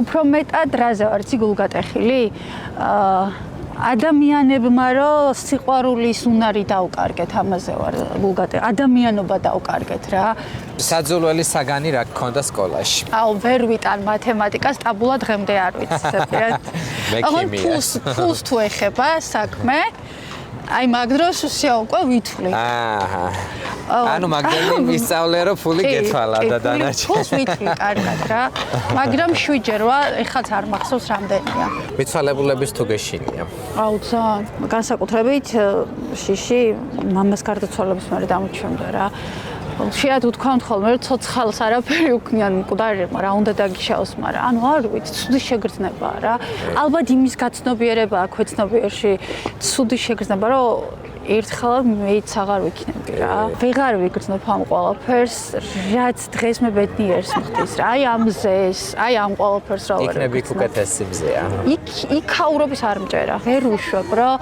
A: უფრო მეტად რაზე ვარ გულგატეხილი? ადამიანებმა რომ სიყვარულის უნარი დავკარგეთ, ამაზე ვარ გულგატეხილი. ადამიანობა დავკარგეთ რა.
B: საძულველი საგანი რა გქონდა სკოლაში?
A: აუ, ვერ ვიტან მათემატიკას, ტაბულა დღემდე არ ვიცი.
B: მე ქიმიას.
A: ფულს თუ ეხება საქმე, აი მაგ დროს უსია უკვე ვითვლი.
B: აჰა. ანუ მაგდენი მისწავლე რომ ფული გეთვალა და დანარჩენი.
A: ფულს ვითვლი კარგად რა. მაგრამ 7 ჯერ ვარ, ეხლაც არ მახსოვს რამდენია.
B: მიცვალებულების თუ გეშინია?
A: აუ, ძალიან განსაკუთრებით შიში მამას გარდაცვალების მერე დამოჩნდა რა. შეიძლება თქვათ ხოლმე რომ ცოცხალს არაფერი უქნიან მკვდარებმა რა უნდა დაგიშაოს, მაგრამ ანუ არ ვიცი, ცუდი შეგრძნებაა რა. ალბათ იმის გაცნობიერება აქვს ეცნობიერში, ცუდი შეგრძნება, რომ ერთხელ მეც აღარ ვიქნები რა. ვეღარ ვიგრძნობ ამ ყველაფერს, რაც დღეს მე ბედნიერს მხდის რა. აი ამზეს, აი ამ ყველაფერს რა ვარ.
B: იქნები უკეთესი მზეა.
A: იქ აურობის არ მჭერა. ვერ ვუშვებ, რომ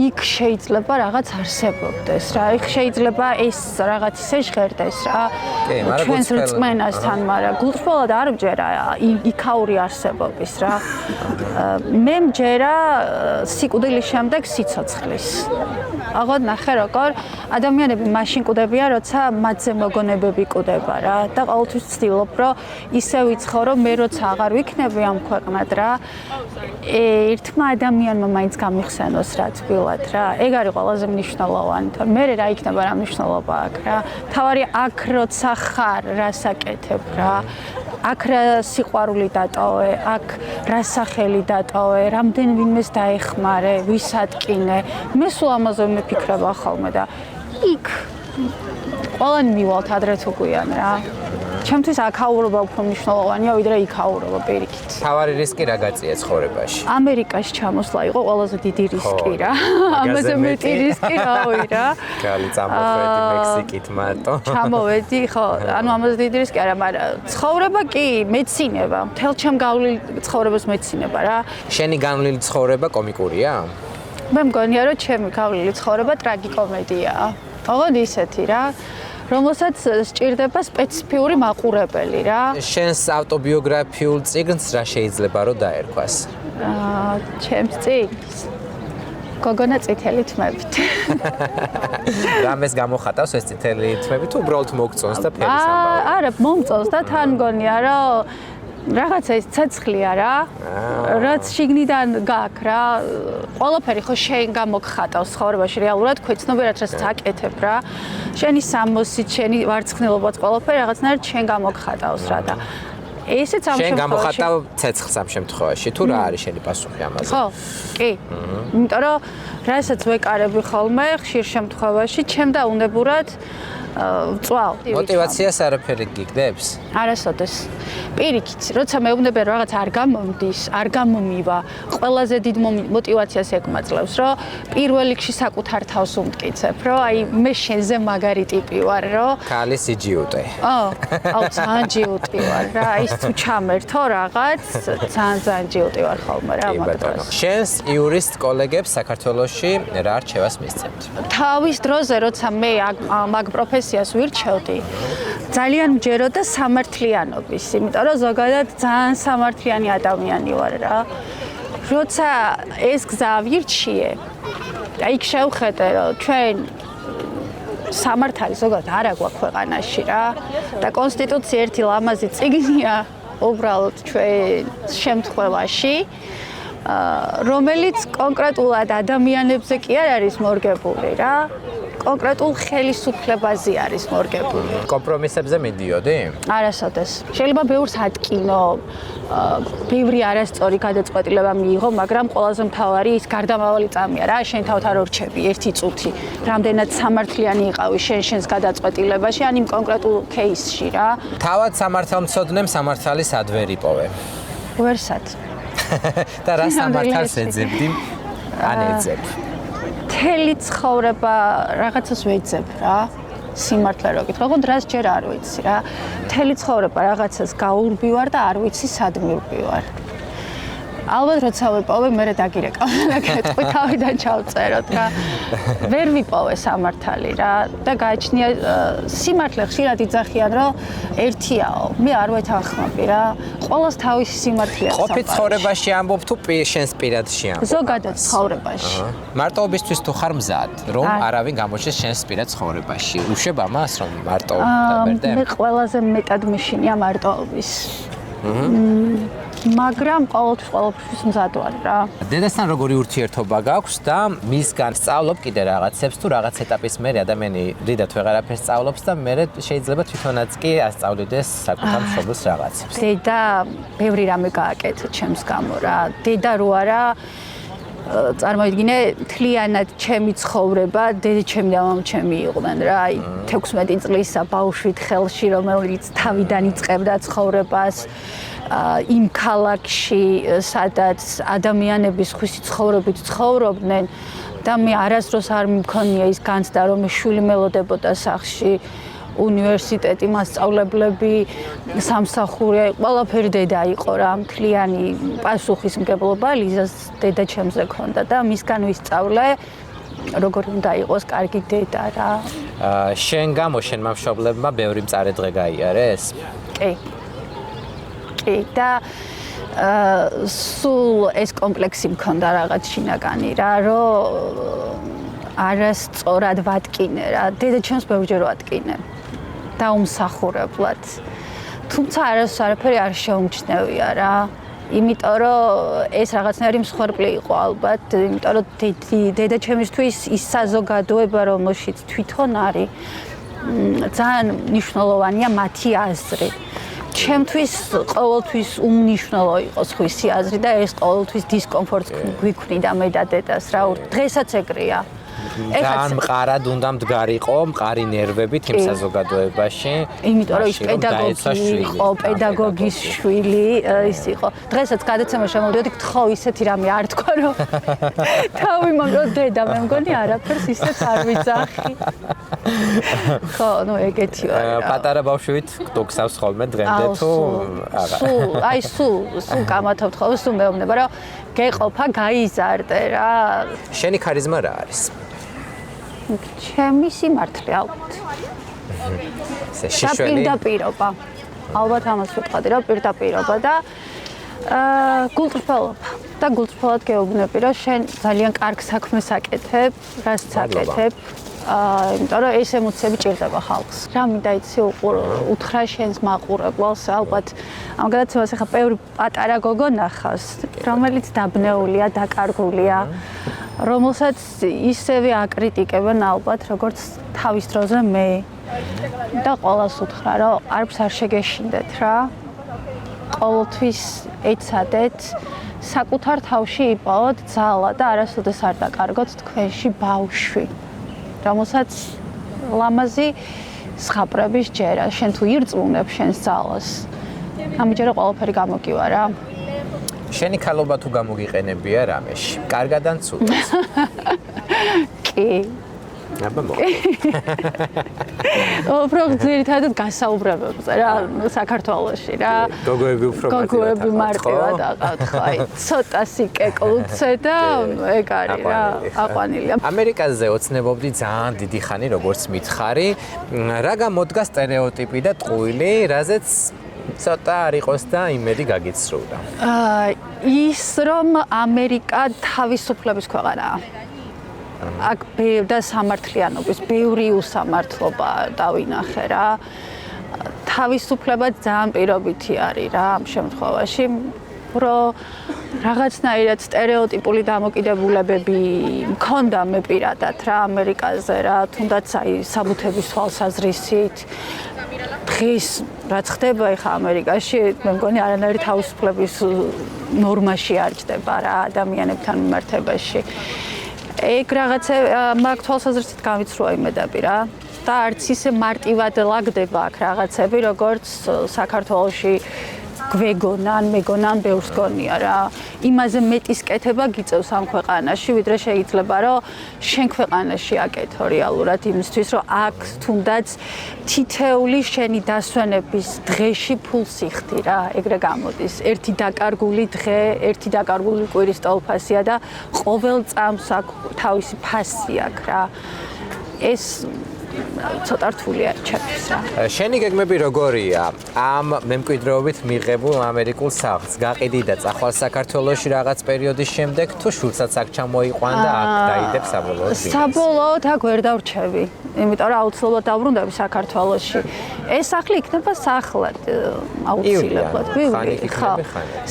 A: იქ შეიძლება რაღაც არსებობდეს რა. იქ შეიძლება ეს რაღაც ისე ჟღერდეს რა. ჩვენს რწმენასთან, მაგრამ გულწრფელად არ მჭერა იქაური არსებობის რა. მე მჯერა სიკვდილის შემდეგ სიცოცხლის. აღარ ნახე როგორ ადამიანები მაშინ კვდებიან, როცა მათზე მოგონებები კვდება რა და ყოველთვის ვცდილობ, რომ ისე ვიცხოვრო, მე როცა აღარ ვიქნები ამ ქვეყნად რა, ერთმა ადამიანმა მაინც გამიხსენოს რა თბილად რა. ეგ არის ყველაზე მნიშვნელოვანი, თორემ მე რა იქნება რა მნიშვნელობა აქვს რა. თავარი აქ როცა ხარ, რას აკეთებ რა. აქ რა სიყვარული დატოვე, აქ რა სახელი დატოვე, რამდენ ვინმეს დაეხმარე, ვის ატკინე. მე სულ ამაზე მიფიქრება ხოლმე და იქ ყველანი მივალთ ადრე თუ გვიან რა. ჩემთვის აქაურობა უფრო მნიშვნელოვანია, ვიდრე იქაურობა პირიქით.
B: თავარი რისკი რა გაწია ცხოვრებაში?
A: ამერიკაში ჩამოსვლა იყო ყველაზე დიდი რისკი რა. ამაზე მეტი რისკი რავი რა.
B: გალი წამოხვედი მექსიკით მარტო.
A: ჩამოვედი, ხო, ანუ ამაზე დიდი რისკი არა, მაგრამ ცხოვრება კი, მეცინება. მთელ ჩემ გავლილი ცხოვრებას მეცინება რა.
B: შენი განვლილი ცხოვრება კომიკურია?
A: მე მგონია, რომ ჩემი გავლილი ცხოვრება ტრაგიკომედიაა. ოღონდ ისეთი რა. რომელსაც სჭირდება სპეციფიური მაყურებელი რა.
B: შენს ავტობიოგრაფიულ წიგნს რა შეიძლება რომ დაერქვას?
A: ჩემს წიგნს გოგონა წითელი თმებით.
B: რამეს გამოხატავს ეს წითელი თმები თუ უბრალოდ მოგწონს და ფერის ამბავი?
A: არა, მომწონს და თან მგონია, რომ რაღაცა ის ცეცხლია რა. რაც შიგნიდან გაქვს რა. ყველაფერი ხო შენ გამოგხატავს ცხოვრებაში რეალურად, ქვეცნობიერად რასაც აკეთებ რა. შენი სამოსით, შენი ვარცხნილობაც ყველაფერი რაღაცნაირად შენ გამოგხატავს რა და ესეც ამ შემთხვევაში
B: შენ გამოხატავ ცეცხლს ამ შემთხვევაში თუ რა არის შენი პასუხი ამაზე?
A: ხო, კი. იმიტომ რომ რასაც ვეკარები ხოლმე ხშირ შემთხვევაში ჩემ დაუნებურად ვწვალ.
B: მოტივაციას არაფერი გიგდებს?
A: არასოდეს. პირიქით, როცა მეუბნები რომ რაღაც არ გამომდის, არ გამომივა, ყველაზე დიდ მოტივაციას ეკმაძლევს, რომ პირველ რიგში საკუთარ თავს უმტკიცებ, რომ აი მე შენზე მაგარი ტიპი ვარ, რომ
B: ქალი სიჯიუტე.
A: აუ ძალიან ჯიუტი ვარ რა, ის თუ ჩამერთო რაღაც, ძალიან ჯიუტი ვარ ხოლმე რა მაგას.
B: შენს იურისტ კოლეგებს საქართველოში რა არჩევას მისცემთ?
A: თავის დროზე, როცა მე მაგ პროფესიას ვირჩევდი, ძალიან მჯეროდა სამართლიანობის, იმიტომ რომ ზოგადად ძალიან სამართლიანი ადამიანი ვარ რა. როცა ეს გზა ვირჩიე, იქ შევხედე, რომ ჩვენ სამართალი ზოგადად არ აქვს ქვეყანაში რა და კონსტიტუცია ერთი ლამაზი წიგნია უბრალოდ ჩვენ შემთხვევაში, რომელიც კონკრეტულად ადამიანებზე კი არ არის მორგებული რა. კონკრეტულ ხელისუფლებაზე არის მორგებული.
B: კომპრომისებზე მიდიოდი?
A: არასოდეს. შეიძლება ბევრს ატკინო, ბევრი არასწორი გადაწყვეტილება მიიღო, მაგრამ ყველაზე მთავარი ის გარდამავალი წამია რა, შენ თავთ არ ორჩები ერთი წუთი. რამდენად სამართლიანი იყავი შენს გადაწყვეტილებაში, ან იმ კონკრეტულ кейსში რა.
B: თავად სამართალმცოდნემ სამართალის ად ვერ იპოვე.
A: ვერსად.
B: და რა სამართალს ეძებდი? ან ეძებ?
A: მთელი ცხოვრება რაღაცას ვეძებ რა. სიმართლე რო გითხრა, ოღონდ რას ჯერ არ ვიცი რა. მთელი ცხოვრება რაღაცას გაურბივარ და არ ვიცი სად მივბივარ. ალბათ როცა ვიპოვე, მე დაგირეკავ და კეთყვი თავიდან ჩავწეროთ რა. ვერ ვიპოვე სამართალი რა და გააჩნია სიმართლე ხშირად იძახიან რომ ერთიაო. მე არ ვეთანხმები რა. ყოველს თავისი სიმართლეა.
B: ყოფით ცხოვრებაში ამბობ თუ შენს პირადში ამბობ?
A: ზოგადად ცხოვრებაში.
B: მარტოობისთვის თუ ხარ მზად, რომ არავინ გამოჩეს შენს პირად ცხოვრებაში. უშვებ ამას რომ მარტოობა დაბერდე?
A: მე ყველაზე მეტად მეშინია მარტოობის. მაგრამ ყოველთვის მზად ვარ რა.
B: დედასთან როგორი ურთიერთობა გაქვს და მისგან სწავლობ კიდე რაღაცებს თუ რაღაც ეტაპის მერე ადამიანი რიდათ ვეღარაფერს სწავლობს და მერე შეიძლება თვითონაც კი ასწავლიდეს საკუთარ მშობელს რაღაცებს.
A: დედა ბევრი რამე გააკეთა ჩემს გამო რა. დედა რო არა წარმოიდგინე თლიანად ჩემი ცხოვრება დედა ჩემი და მამა ჩემი იყვნენ რა. აი 16 წლისა ბავშვით ხელში რომელიც თავიდან იწყებდა ცხოვრებას იმ ქალაქში სადაც ადამიანები სხვისი ცხოვრობით ცხოვრობდნენ და მე არასდროს არ მქონია ის განცდა რომ შვილი მელოდებოდა სახლში უნივერსიტეტი მასწავლებლები სამსახური ყველაფერი დედა იყო რა მთლიანი პასუხისმგებლობა ლიზას დედა ჩემზე ქონდა და მისგან ვისწავლე როგორი უნდა იყოს კარგი დედა რა
B: შენ გამო შენმა მშობლებმა ბევრი მწარე დღე გაიარეს?
A: კი და სულ ეს კომპლექსი მქონდა რაღაც შინაგანი რა რომ არასწორად ვატკინე რა დედა ჩემს ბევრჯერ ვატკინე დაუმსახურებლად თუმცა არაფერი არ შეუმჩნევია რა იმიტომ რომ ეს რაღაცნაირი მსხვერპლი იყო ალბათ იმიტომ რომ დედა ჩემისთვის ის საზოგადოება რომელშიც თვითონ არის ძალიან მნიშვნელოვანია მათი აზრი ჩემთვის ყოველთვის უმნიშვნელო იყო სხვისი აზრი და ეს ყოველთვის დისკომფორტს გვიქმნიდა მე და დედას რა დღესაც ეგრეა
B: ძალიან მყარად უნდა მდგარიყო მყარი ნერვებით იმ საზოგადოებაში
A: იმიტომ რომ ის პედაგოგი იყო პედაგოგის შვილი ის იყო დღესაც გადაცემაში შემოვიდოდი გთხოვ ისეთი რამე არ თქვა რომ თავი მომდო დედა მე მგონი არაფერს ისეთ არ ვიძახი ხო ნუ ეგეთი ვარ
B: პატარა ბავშვით გტოქსავს ხოლმე დღემდე თუ
A: აღარ სულ გამათავთ ხოლმე სულ მეუბნება რომ გეყოფა გაიზარდე რა
B: შენი ქარიზმა რა არის
A: ჩემი სიმართლე ალბათ. პირდაპირობა. ალბათ ამას ვიტყოდი რა პირდაპირობა და გულწრფელობა. და გულწრფელად გეუბნები რომ შენ ძალიან კარგ საქმეს აკეთებ, რასაც აკეთებ. იმიტომ რომ ეს ემოციები ჭირდება ხალხს. რა მინდა იცი უთხრა შენს მაყურებელს ალბათ ამ გადაცემას ახლა ბევრი პატარა გოგო ნახავს, რომელიც დაბნეულია, დაკარგულია. რომელსაც ისევე აკრიტიკებენ ალბათ როგორც თავის დროზე მე და ყოველს უთხრა რომ არც არ შეგეშინდეთ რა ყოველთვის ეცადეთ საკუთარ თავში იპოვოთ ძალა და არასოდეს არ დაკარგოთ თქვენში ბავშვი რომელსაც ლამაზი სხაპრების ჯერა შენ თუ ირწმუნებ შენს ძალას ამიჯერა ყველაფერი გამოგივა რა
B: შენი ქალობა თუ გამოგიყენებია რამეში? კარგად ან ცუდად?
A: კი.
B: აბა მო.
A: უფრო ძირითადად გასაუბრებებზე რა საქართველოში რა.
B: გოგოები უფრო
A: მარტივად აყავთ ხო აი ცოტა სიკეკლუცე და ეგ არის რა აყვანილია.
B: ამერიკაზე ოცნებობდი ძალიან დიდი ხანი როგორც მითხარი. რა გამოდგა სტერეოტიპი და ტყუილი, რაზეც ცოტა არ იყოს და იმედი გაგიცრუდა.
A: ის რომ ამერიკა თავისუფლების ქვეყანაა. აქ და სამართლიანობის ბევრი უსამართლობა დავინახე რა. თავისუფლება ძალიან პირობითი არის რა ამ შემთხვევაში, რომ რაღაცნაირად სტერეოტიპული დამოკიდებულებები მქონდა მე პირადად რა ამერიკაზე რა, თუნდაც აი საბუთების თვალსაზრისით დღეს რაც ხდება ახლა ამერიკაში, მე მგონი არანაირი თავისუფლების ნორმაში არ ჯდება რა ადამიანებთან მიმართებაში. ეგ რაღაცა მაგ თვალსაზრისით გავიცრუა იმედები რა და არც ისე მარტივად ლაგდება აქ რაღაცები, როგორც საქართველოში გვეგონა, ან მეგონა, ან ბევრს გონია რა. იმაზე მეტის კეთება გიწევს ამ ქვეყანაში, ვიდრე შეიძლება რომ შენ ქვეყანაში აკეთო რეალურად იმისთვის, რომ აქ თუნდაც თითეული შენი დასვენების დღეში ფულს იხდი რა, ეგრე გამოდის. ერთი დაკარგული დღე, ერთი დაკარგული კვირის ტოლფასია და ყოველ წამს აქ თავისი ფასი აქვს რა. ეს ცოტა რთული არის ჩემთვის რა.
B: შენი გეგმები როგორია? ამ მემკვიდრეობით მიღებულ ამერიკულ სახლს გაყიდი და წახვალ საქართველოში რაღაც პერიოდის შემდეგ თუ შულსაც აქ ჩამოიყვან და აქ დაიდებ საბოლოოდ?
A: საბოლოოდ აქ ვერ დავრჩები. იმიტომ რომ აუცილებლად დაბრუნდები საქართველოში. ეს სახლი იქნება სახლად აუცილებლად. ხო.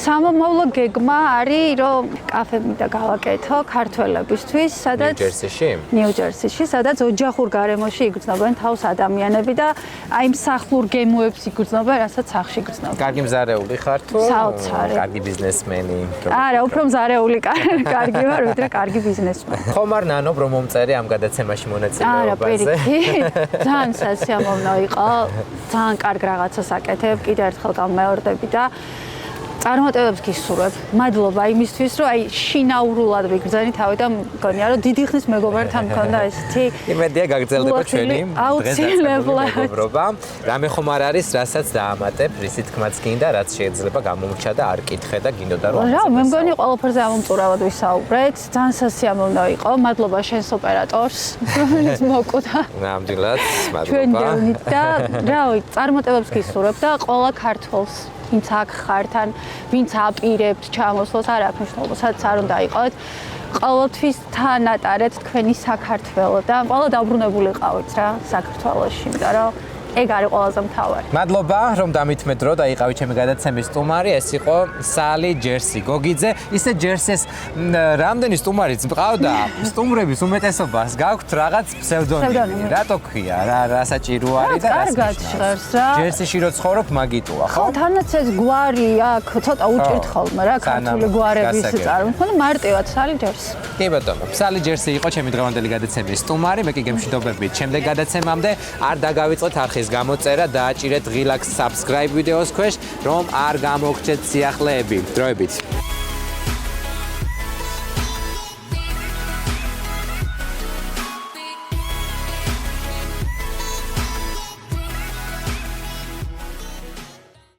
A: სამომავლო გეგმა არის რომ კაფე მინდა გავაკეთო ქართველებისთვის, სადაც ნიუ-ჯერსიში, სადაც ოჯახურ გარემოში იგრძნობენ თავს ადამიანები და აი იმ სახლურ გემოებს იგრძნობენ, რასაც სახლში იგრძნობენ.
B: კარგი მზარეული ხარ თუ?
A: საოცარი.
B: კარგი ბიზნესმენი?
A: არა, უფრო მზარეული კარგი ვარ, ვიდრე კარგი ბიზნესმენი.
B: ხომ არ ნანობ რომ მომწერე ამ გადაცემაში მონაწილეობაზე?
A: ძალიან სასიამოვნო იყო. ძალიან კარგ რაღაცას აკეთებ, კიდევ ერთხელ გამეორდები და წარმატებებს გისურვებ. მადლობა იმისთვის, რომ აი შინაურულად ვიგრძენი თავი და მგონია, რომ დიდი ხნის მეგობართან მქონდა ესეთი.
B: იმედია გაგრძელდება ჩვენი
A: აუცილებლად
B: მეგობრობა. რამე ხომ არ არის, რასაც დაამატებ, რისი თქმაც გინდა, რაც შეიძლება გამომრჩა და არ კითხე და გინდოდა რომ.
A: რა, მე მგონი ყველაფერზე ამომწურავად ვისაუბრეთ. ძალიან სასიამოვნო იყო. მადლობა შენს ოპერატორს, რომელიც მოკვდა.
B: ნამდვილად, მადლობა.
A: ჩვენ გევნით და რავი, წარმატებებს გისურვებ და ყველა ქართველს ვინც აქ ხართ ან ვინც აპირებთ ჩამოსვლას, არ აქვს მნიშვნელობა, სადაც არ უნდა იყოთ. ყოველთვის თან ატარეთ თქვენი საქართველო და ყველა დაბრუნებული ყავით რა საქართველოში, იმიტომ რომ ეგ არის ყველაზე მთავარი.
B: მადლობა, რომ დამითმეთ დრო და იყავით ჩემი გადაცემის სტუმარი. ეს იყო სალი ჯერსი გოგიძე. ისე ჯერსეს რამდენი სტუმარიც მყავდა, სტუმრების უმეტესობას გაქვთ რაღაც ფსევდონიმი. რატო ქვია? რა საჭირო არის და რას
A: ნიშნავს?
B: ჯერსიში რო ცხოვრობ, მაგიტოა, ხო?
A: ხო, თანაც ეს გვარი აქ ცოტა უჭირთ ხოლმე რა, ქართული გვარების წარმოქმნა, მარტივად სალი ჯერსი.
B: კი ბატონო, სალი ჯერსი იყო ჩემი დღევანდელი გადაცემის სტუმარი. მე კი გემშვიდობებით შემდეგ გადაცემამდე. არ დაგავიწყოთ არხის გამოწერა, დააჭირეთ ღილაკს subscribe ვიდეოს ქვეშ, რომ არ გამოგრჩეთ სიახლეები. დროებით.